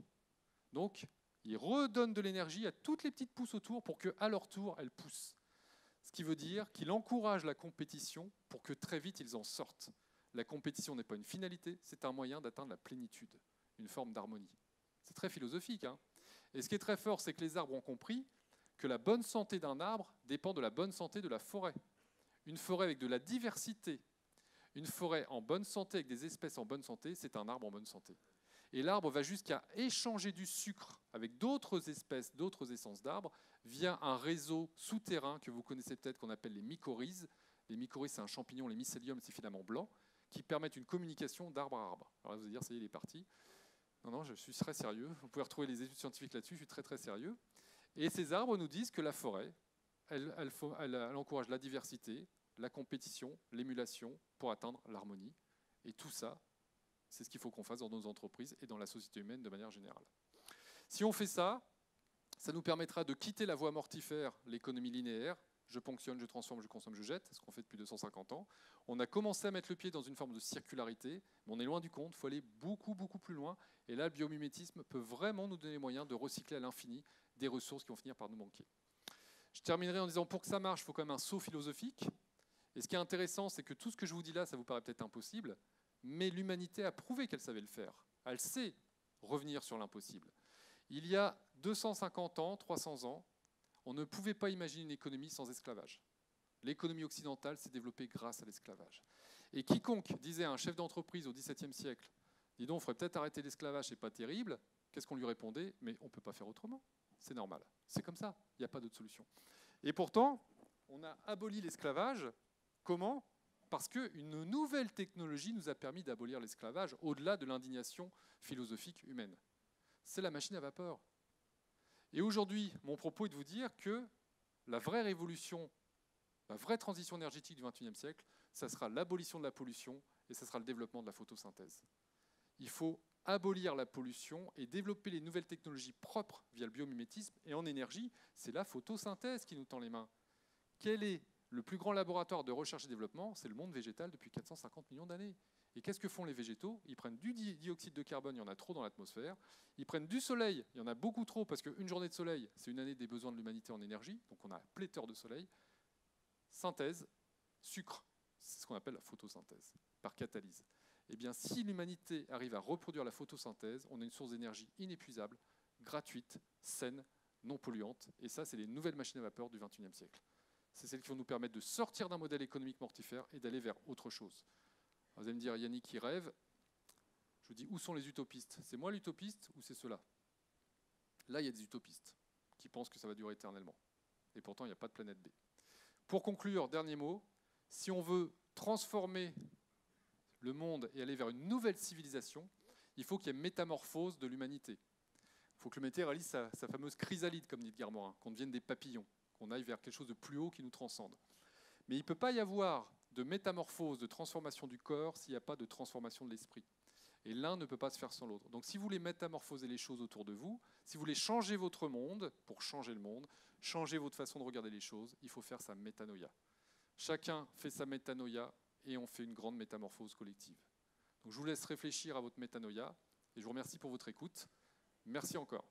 [SPEAKER 1] Donc, il redonne de l'énergie à toutes les petites pousses autour pour qu'à leur tour, elles poussent. Ce qui veut dire qu'il encourage la compétition pour que très vite, ils en sortent. La compétition n'est pas une finalité, c'est un moyen d'atteindre la plénitude, une forme d'harmonie. C'est très philosophique. Et ce qui est très fort, c'est que les arbres ont compris que la bonne santé d'un arbre dépend de la bonne santé de la forêt. Une forêt avec de la diversité, une forêt en bonne santé avec des espèces en bonne santé, c'est un arbre en bonne santé. Et l'arbre va jusqu'à échanger du sucre avec d'autres espèces, d'autres essences d'arbres, via un réseau souterrain que vous connaissez peut-être qu'on appelle les mycorhizes. Les mycorhizes, c'est un champignon, les mycéliums, c'est filaments blancs, qui permettent une communication d'arbre à arbre. Alors là, vous allez dire, ça y est, il est parti. Non, non, je suis très sérieux. Vous pouvez retrouver les études scientifiques là-dessus, je suis très très sérieux. Et ces arbres nous disent que la forêt, elle encourage la diversité, la compétition, l'émulation pour atteindre l'harmonie. Et tout ça, c'est ce qu'il faut qu'on fasse dans nos entreprises et dans la société humaine de manière générale. Si on fait ça, ça nous permettra de quitter la voie mortifère, l'économie linéaire. Je ponctionne, je transforme, je consomme, je jette, ce qu'on fait depuis 250 ans. On a commencé à mettre le pied dans une forme de circularité, mais on est loin du compte, il faut aller beaucoup, beaucoup plus loin. Et là, le biomimétisme peut vraiment nous donner les moyens de recycler à l'infini des ressources qui vont finir par nous manquer. Je terminerai en disant, pour que ça marche, il faut quand même un saut philosophique. Et ce qui est intéressant, c'est que tout ce que je vous dis là, ça vous paraît peut-être impossible, mais l'humanité a prouvé qu'elle savait le faire. Elle sait revenir sur l'impossible. Il y a 250 ans, 300 ans, on ne pouvait pas imaginer une économie sans esclavage. L'économie occidentale s'est développée grâce à l'esclavage. Et quiconque disait à un chef d'entreprise au XVIIe siècle, dis donc, on ferait peut-être arrêter l'esclavage, c'est pas terrible, qu'est-ce qu'on lui répondait? Mais on ne peut pas faire autrement, c'est normal. C'est comme ça, il n'y a pas d'autre solution. Et pourtant, on a aboli l'esclavage. Comment? Parce qu'une nouvelle technologie nous a permis d'abolir l'esclavage au-delà de l'indignation philosophique humaine. C'est la machine à vapeur. Et aujourd'hui, mon propos est de vous dire que la vraie révolution, la vraie transition énergétique du XXIe siècle, ça sera l'abolition de la pollution et ça sera le développement de la photosynthèse. Il faut abolir la pollution et développer les nouvelles technologies propres via le biomimétisme. Et en énergie, c'est la photosynthèse qui nous tend les mains. Quel est le plus grand laboratoire de recherche et développement? C'est le monde végétal depuis 450 millions d'années. Et qu'est-ce que font les végétaux? Ils prennent du dioxyde de carbone, il y en a trop dans l'atmosphère. Ils prennent du soleil, il y en a beaucoup trop, parce qu'une journée de soleil, c'est une année des besoins de l'humanité en énergie. Donc on a pléthore de soleil. Synthèse, sucre, c'est ce qu'on appelle la photosynthèse, par catalyse. Eh bien, si l'humanité arrive à reproduire la photosynthèse, on a une source d'énergie inépuisable, gratuite, saine, non polluante. Et ça, c'est les nouvelles machines à vapeur du XXIe siècle. C'est celles qui vont nous permettre de sortir d'un modèle économique mortifère et d'aller vers autre chose. Alors vous allez me dire, Yannick qui rêve. Je vous dis, où sont les utopistes? C'est moi l'utopiste ou c'est ceux-là? Là, il y a des utopistes qui pensent que ça va durer éternellement. Et pourtant, il n'y a pas de planète B. Pour conclure, dernier mot, si on veut transformer le monde et aller vers une nouvelle civilisation, il faut qu'il y ait une métamorphose de l'humanité. Il faut que l'humanité réalise sa fameuse chrysalide, comme dit Edgar Morin, qu'on devienne des papillons, qu'on aille vers quelque chose de plus haut qui nous transcende. Mais il ne peut pas y avoir de métamorphose, de transformation du corps s'il n'y a pas de transformation de l'esprit. Et l'un ne peut pas se faire sans l'autre. Donc si vous voulez métamorphoser les choses autour de vous, si vous voulez changer votre monde, pour changer le monde, changer votre façon de regarder les choses, il faut faire sa métanoïa. Chacun fait sa métanoïa et on fait une grande métamorphose collective. Donc je vous laisse réfléchir à votre métanoïa et je vous remercie pour votre écoute. Merci encore.